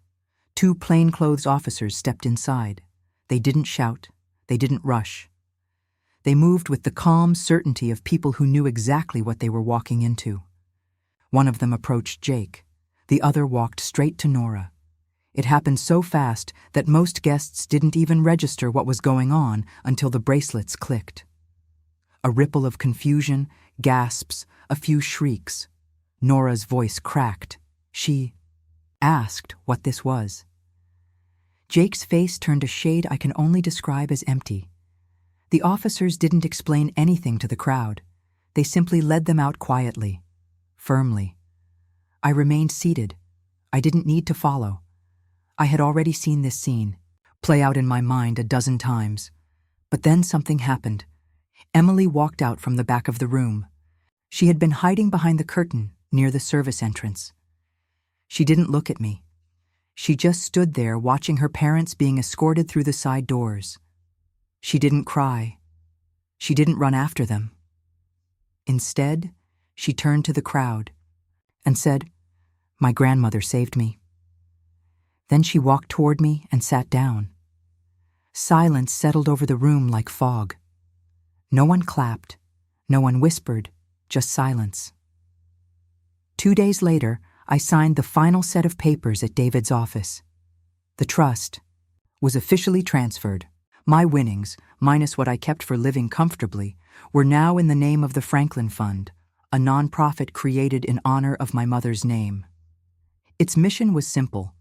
2 plainclothes officers stepped inside. They didn't shout. They didn't rush. They moved with the calm certainty of people who knew exactly what they were walking into. One of them approached Jake. The other walked straight to Nora. It happened so fast that most guests didn't even register what was going on until the bracelets clicked. A ripple of confusion, gasps, a few shrieks. Nora's voice cracked. She asked what this was. Jake's face turned a shade I can only describe as empty. The officers didn't explain anything to the crowd. They simply led them out quietly, firmly. I remained seated. I didn't need to follow. I had already seen this scene play out in my mind a dozen times. But then something happened. Emily walked out from the back of the room. She had been hiding behind the curtain near the service entrance. She didn't look at me. She just stood there watching her parents being escorted through the side doors. She didn't cry. She didn't run after them. Instead, she turned to the crowd and said, "My grandmother saved me." Then she walked toward me and sat down. Silence settled over the room like fog. No one clapped, no one whispered, just silence. 2 days later, I signed the final set of papers at David's office. The trust was officially transferred. My winnings, minus what I kept for living comfortably, were now in the name of the Franklin Fund, a nonprofit created in honor of my mother's name. Its mission was simple: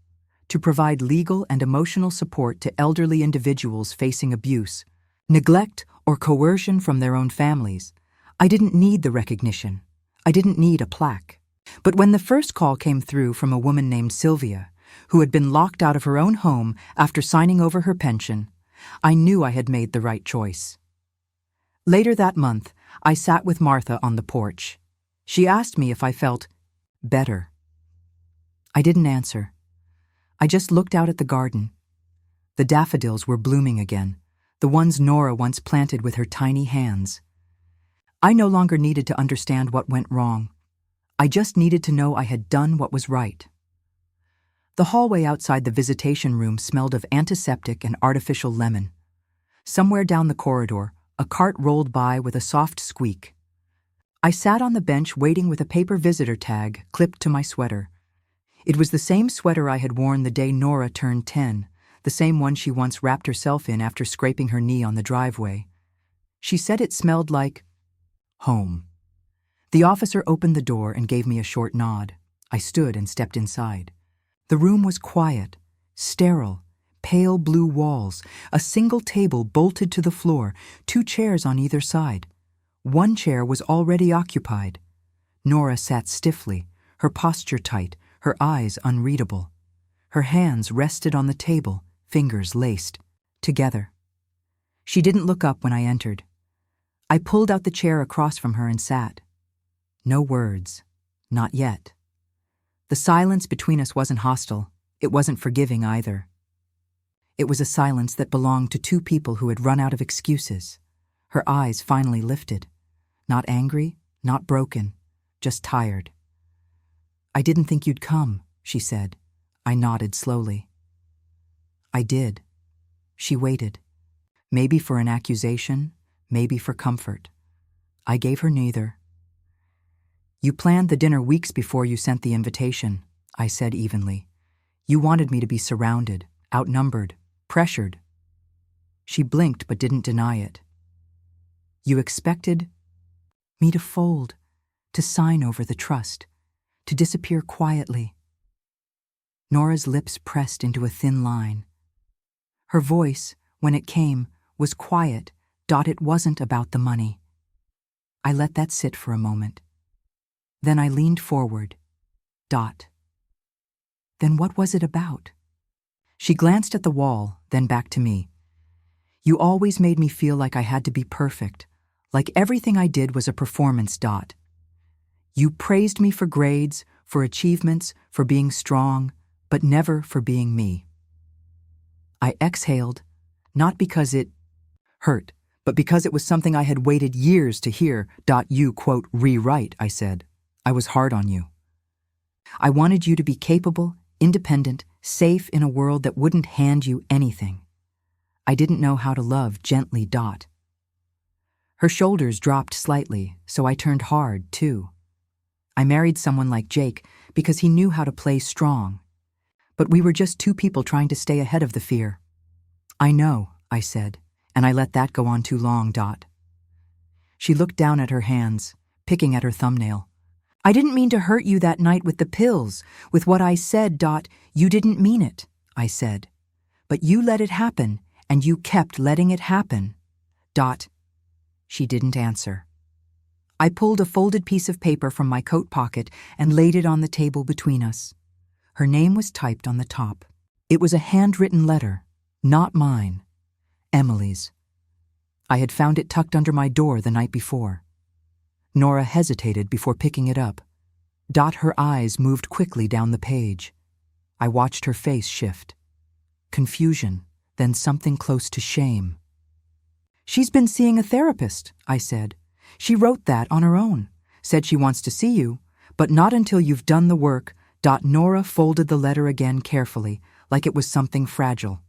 to provide legal and emotional support to elderly individuals facing abuse, neglect, or coercion from their own families. I didn't need the recognition. I didn't need a plaque. But when the first call came through from a woman named Sylvia, who had been locked out of her own home after signing over her pension, I knew I had made the right choice. Later that month, I sat with Martha on the porch. She asked me if I felt better. I didn't answer. I just looked out at the garden. The daffodils were blooming again, the ones Nora once planted with her tiny hands. I no longer needed to understand what went wrong. I just needed to know I had done what was right. The hallway outside the visitation room smelled of antiseptic and artificial lemon. Somewhere down the corridor, a cart rolled by with a soft squeak. I sat on the bench waiting with a paper visitor tag clipped to my sweater. It was the same sweater I had worn the day Nora turned 10, the same one she once wrapped herself in after scraping her knee on the driveway. She said it smelled like home. The officer opened the door and gave me a short nod. I stood and stepped inside. The room was quiet, sterile, pale blue walls, a single table bolted to the floor, 2 chairs on either side. One chair was already occupied. Nora sat stiffly, her posture tight, her eyes unreadable. Her hands rested on the table, fingers laced, together. She didn't look up when I entered. I pulled out the chair across from her and sat. No words. Not yet. The silence between us wasn't hostile. It wasn't forgiving either. It was a silence that belonged to 2 people who had run out of excuses. Her eyes finally lifted. Not angry, not broken, just tired. "I didn't think you'd come," she said. I nodded slowly. I did. She waited. Maybe for an accusation, maybe for comfort. I gave her neither. "You planned the dinner weeks before you sent the invitation," I said evenly. "You wanted me to be surrounded, outnumbered, pressured." She blinked but didn't deny it. "You expected me to fold, to sign over the trust, to disappear quietly." Nora's lips pressed into a thin line. Her voice, when it came, was quiet. It wasn't about the money. I let that sit for a moment. Then I leaned forward. Then what was it about? She glanced at the wall, then back to me. "You always made me feel like I had to be perfect, like everything I did was a performance. You praised me for grades, for achievements, for being strong, but never for being me." I exhaled, not because it hurt, but because it was something I had waited years to hear. "You, quote, rewrite," I said. "I was hard on you. I wanted you to be capable, independent, safe in a world that wouldn't hand you anything. I didn't know how to love gently. Her shoulders dropped slightly, so I turned hard, too. I married someone like Jake because he knew how to play strong. But we were just 2 people trying to stay ahead of the fear. "I know," I said, and I let that go on too long. She looked down at her hands, picking at her thumbnail. "I didn't mean to hurt you that night with the pills, with what I said. You didn't mean it," I said. "But you let it happen, and you kept letting it happen. She didn't answer. I pulled a folded piece of paper from my coat pocket and laid it on the table between us. Her name was typed on the top. It was a handwritten letter, not mine, Emily's. I had found it tucked under my door the night before. Nora hesitated before picking it up. Her eyes moved quickly down the page. I watched her face shift. Confusion, then something close to shame. "She's been seeing a therapist," I said. "She wrote that on her own. Said she wants to see you, but not until you've done the work." Nora folded the letter again carefully, like it was something fragile.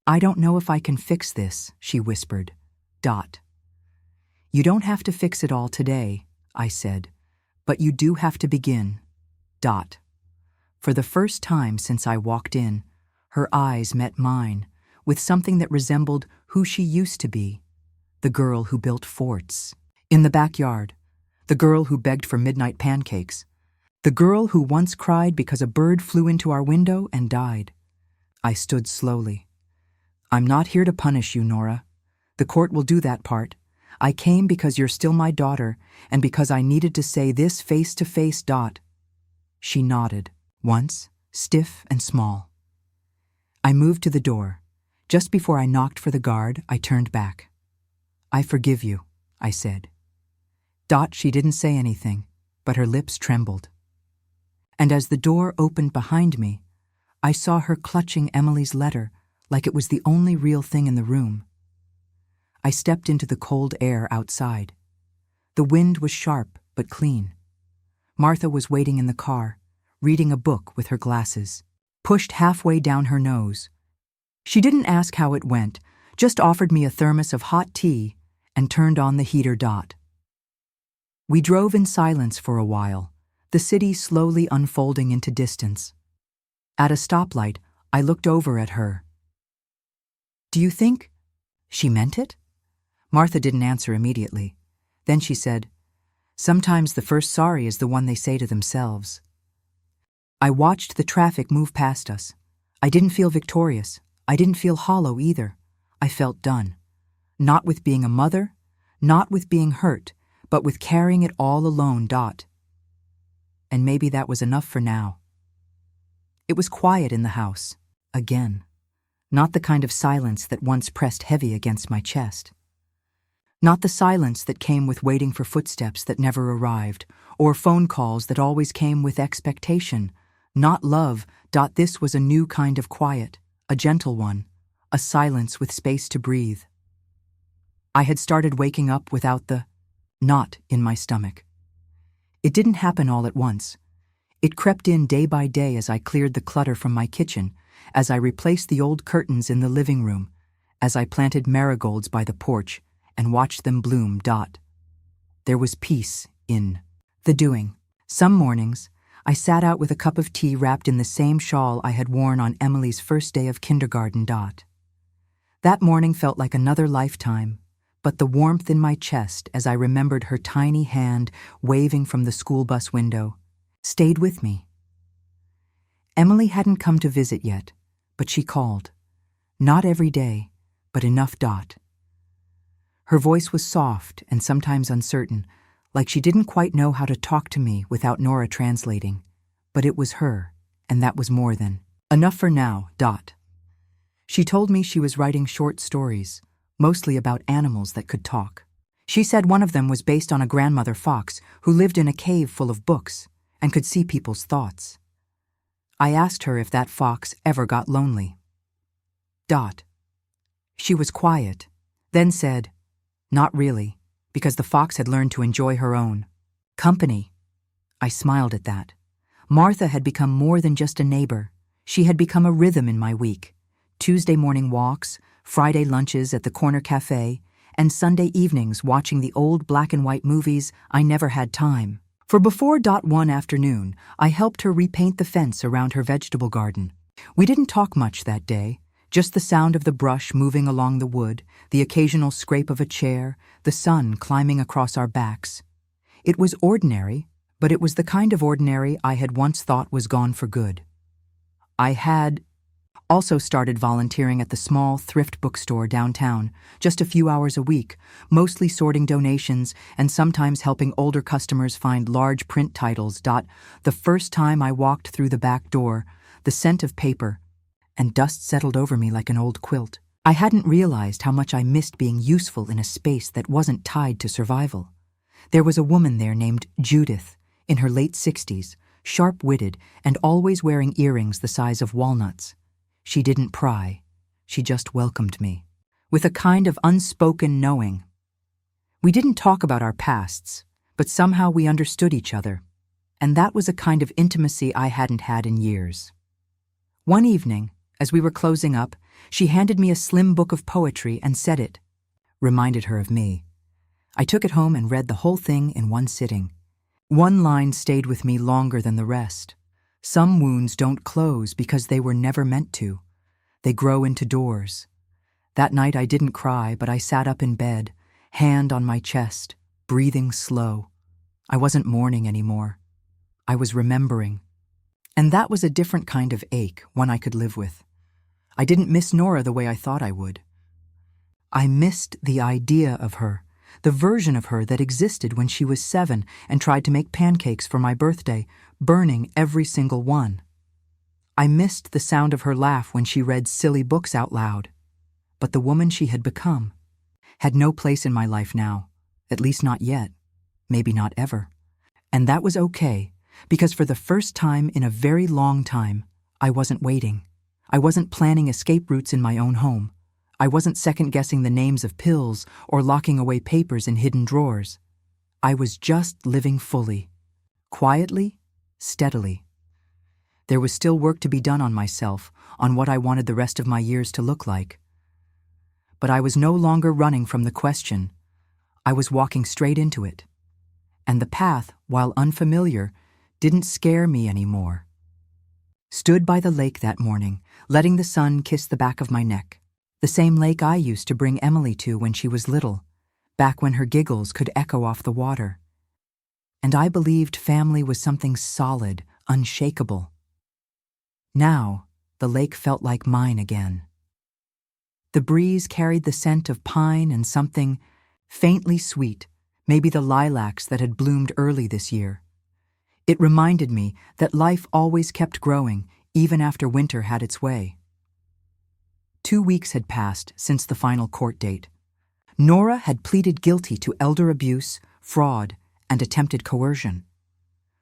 "I don't know if I can fix this," she whispered. "You don't have to fix it all today," I said, "but you do have to begin." For the first time since I walked in, her eyes met mine, with something that resembled who she used to be, the girl who built forts in the backyard, the girl who begged for midnight pancakes, the girl who once cried because a bird flew into our window and died. I stood slowly. "I'm not here to punish you, Nora. The court will do that part. I came because you're still my daughter, and because I needed to say this face to face. She nodded, once, stiff and small. I moved to the door. Just before I knocked for the guard, I turned back. "I forgive you," I said. She didn't say anything, but her lips trembled. And as the door opened behind me, I saw her clutching Emily's letter like it was the only real thing in the room. I stepped into the cold air outside. The wind was sharp but clean. Martha was waiting in the car, reading a book with her glasses, pushed halfway down her nose. She didn't ask how it went, just offered me a thermos of hot tea and turned on the heater. We drove in silence for a while, the city slowly unfolding into distance. At a stoplight, I looked over at her. "Do you think she meant it?" Martha didn't answer immediately. Then she said, "Sometimes the first sorry is the one they say to themselves." I watched the traffic move past us. I didn't feel victorious. I didn't feel hollow either. I felt done. Not with being a mother, not with being hurt, but with carrying it all alone. And maybe that was enough for now. It was quiet in the house, again. Not the kind of silence that once pressed heavy against my chest. Not the silence that came with waiting for footsteps that never arrived, or phone calls that always came with expectation. Not love. This was a new kind of quiet, a gentle one, a silence with space to breathe. I had started waking up without the knot in my stomach. It didn't happen all at once. It crept in day by day as I cleared the clutter from my kitchen, as I replaced the old curtains in the living room, as I planted marigolds by the porch and watched them bloom. There was peace in the doing. Some mornings, I sat out with a cup of tea wrapped in the same shawl I had worn on Emily's first day of kindergarten. That morning felt like another lifetime, but the warmth in my chest as I remembered her tiny hand waving from the school bus window stayed with me. Emily hadn't come to visit yet, but she called. Not every day, but enough. Her voice was soft and sometimes uncertain, like she didn't quite know how to talk to me without Nora translating. But it was her, and that was more than enough for now. She told me she was writing short stories, mostly about animals that could talk. She said one of them was based on a grandmother fox who lived in a cave full of books and could see people's thoughts. I asked her if that fox ever got lonely. She was quiet, then said, "Not really, because the fox had learned to enjoy her own company." I smiled at that. Martha had become more than just a neighbor. She had become a rhythm in my week. Tuesday morning walks, Friday lunches at the corner cafe, and Sunday evenings watching the old black and white movies I never had time for. Before one afternoon, I helped her repaint the fence around her vegetable garden. We didn't talk much that day, just the sound of the brush moving along the wood, the occasional scrape of a chair, the sun climbing across our backs. It was ordinary, but it was the kind of ordinary I had once thought was gone for good. I had also started volunteering at the small thrift bookstore downtown, just a few hours a week, mostly sorting donations and sometimes helping older customers find large print titles. The first time I walked through the back door, the scent of paper and dust settled over me like an old quilt. I hadn't realized how much I missed being useful in a space that wasn't tied to survival. There was a woman there named Judith, in her late 60s, sharp-witted, and always wearing earrings the size of walnuts. She didn't pry. She just welcomed me, with a kind of unspoken knowing. We didn't talk about our pasts, but somehow we understood each other, and that was a kind of intimacy I hadn't had in years. One evening, as we were closing up, she handed me a slim book of poetry and said it reminded her of me. I took it home and read the whole thing in one sitting. One line stayed with me longer than the rest. Some wounds don't close because they were never meant to. They grow into doors. That night I didn't cry, but I sat up in bed, hand on my chest, breathing slow. I wasn't mourning anymore. I was remembering. And that was a different kind of ache, one I could live with. I didn't miss Nora the way I thought I would. I missed the idea of her, the version of her that existed when she was 7 and tried to make pancakes for my birthday, burning every single one. I missed the sound of her laugh when she read silly books out loud. But the woman she had become had no place in my life now, at least not yet, maybe not ever. And that was okay, because for the first time in a very long time, I wasn't waiting. I wasn't planning escape routes in my own home. I wasn't second-guessing the names of pills or locking away papers in hidden drawers. I was just living fully, quietly, steadily. There was still work to be done on myself, on what I wanted the rest of my years to look like. But I was no longer running from the question. I was walking straight into it. And the path, while unfamiliar, didn't scare me anymore. Stood by the lake that morning, letting the sun kiss the back of my neck. The same lake I used to bring Emily to when she was little, back when her giggles could echo off the water. And I believed family was something solid, unshakable. Now, the lake felt like mine again. The breeze carried the scent of pine and something faintly sweet, maybe the lilacs that had bloomed early this year. It reminded me that life always kept growing, even after winter had its way. 2 weeks had passed since the final court date. Nora had pleaded guilty to elder abuse, fraud, and attempted coercion.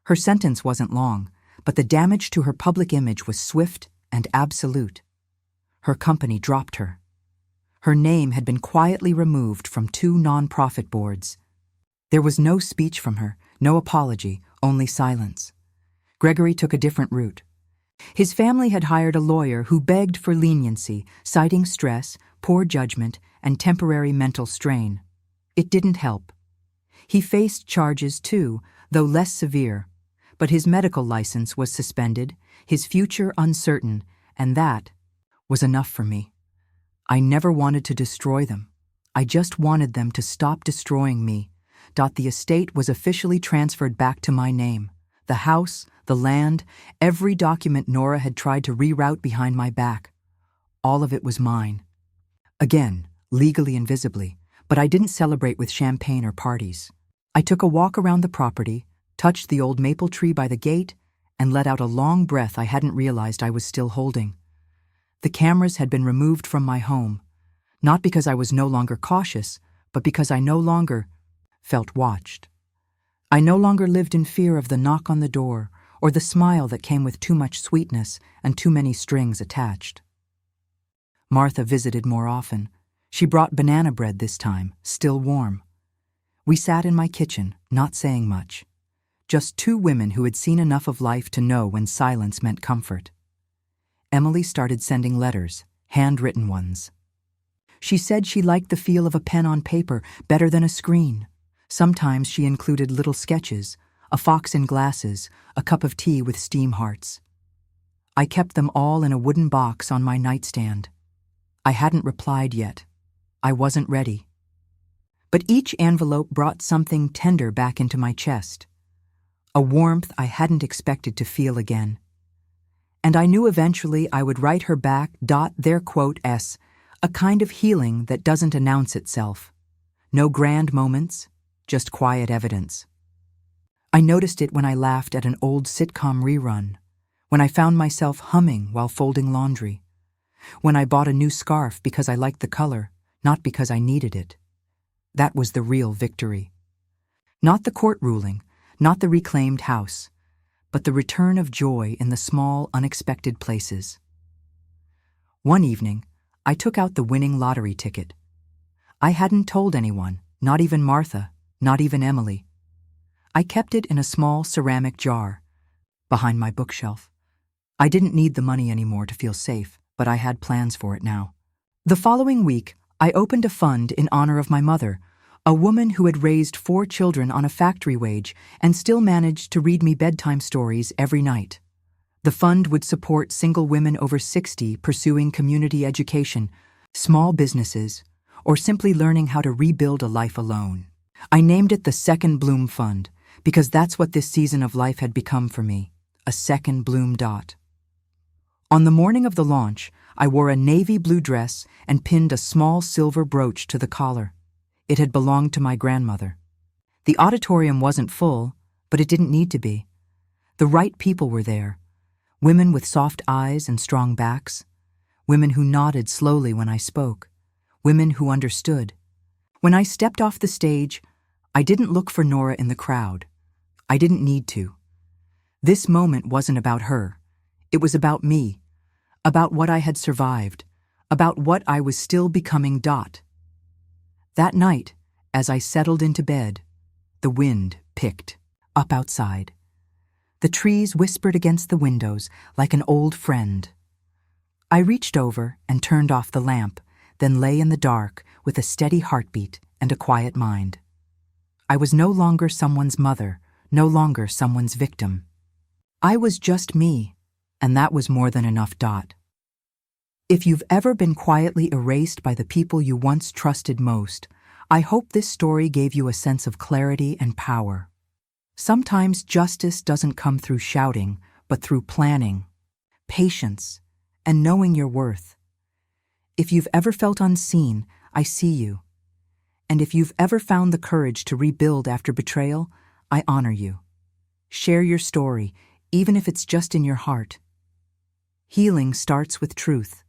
Her sentence wasn't long, but the damage to her public image was swift and absolute. Her company dropped her. Her name had been quietly removed from 2 nonprofit boards. There was no speech from her, no apology, only silence. Gregory took a different route. His family had hired a lawyer who begged for leniency, citing stress, poor judgment, and temporary mental strain. It didn't help. He faced charges too, though less severe, but his medical license was suspended, his future uncertain, and that was enough for me. I never wanted to destroy them. I just wanted them to stop destroying me. The estate was officially transferred back to my name. The house, the land, every document Nora had tried to reroute behind my back. All of it was mine. Again, legally and visibly, but I didn't celebrate with champagne or parties. I took a walk around the property, touched the old maple tree by the gate, and let out a long breath I hadn't realized I was still holding. The cameras had been removed from my home, not because I was no longer cautious, but because I no longer felt watched. I no longer lived in fear of the knock on the door or the smile that came with too much sweetness and too many strings attached. Martha visited more often. She brought banana bread this time, still warm. We sat in my kitchen, not saying much. Just 2 women who had seen enough of life to know when silence meant comfort. Emily started sending letters, handwritten ones. She said she liked the feel of a pen on paper better than a screen. Sometimes she included little sketches, a fox in glasses, a cup of tea with steam hearts. I kept them all in a wooden box on my nightstand. I hadn't replied yet. I wasn't ready. But each envelope brought something tender back into my chest. A warmth I hadn't expected to feel again. And I knew eventually I would write her back their quote s, a kind of healing that doesn't announce itself. No grand moments, just quiet evidence. I noticed it when I laughed at an old sitcom rerun, when I found myself humming while folding laundry, when I bought a new scarf because I liked the color, not because I needed it. That was the real victory. Not the court ruling, not the reclaimed house, but the return of joy in the small, unexpected places. One evening, I took out the winning lottery ticket. I hadn't told anyone, not even Martha, not even Emily. I kept it in a small ceramic jar, behind my bookshelf. I didn't need the money anymore to feel safe, but I had plans for it now. The following week, I opened a fund in honor of my mother, a woman who had raised 4 children on a factory wage and still managed to read me bedtime stories every night. The fund would support single women over 60 pursuing community education, small businesses, or simply learning how to rebuild a life alone. I named it the Second Bloom Fund because that's what this season of life had become for me, a second bloom dot. On the morning of the launch, I wore a navy blue dress and pinned a small silver brooch to the collar. It had belonged to my grandmother. The auditorium wasn't full, but it didn't need to be. The right people were there. Women with soft eyes and strong backs. Women who nodded slowly when I spoke. Women who understood. When I stepped off the stage, I didn't look for Nora in the crowd. I didn't need to. This moment wasn't about her. It was about me, about what I had survived, about what I was still becoming. That night, as I settled into bed, the wind picked up outside. The trees whispered against the windows like an old friend. I reached over and turned off the lamp, then lay in the dark with a steady heartbeat and a quiet mind. I was no longer someone's mother, no longer someone's victim. I was just me, and that was more than enough. If you've ever been quietly erased by the people you once trusted most, I hope this story gave you a sense of clarity and power. Sometimes justice doesn't come through shouting, but through planning, patience, and knowing your worth. If you've ever felt unseen, I see you. And if you've ever found the courage to rebuild after betrayal, I honor you. Share your story, even if it's just in your heart. Healing starts with truth.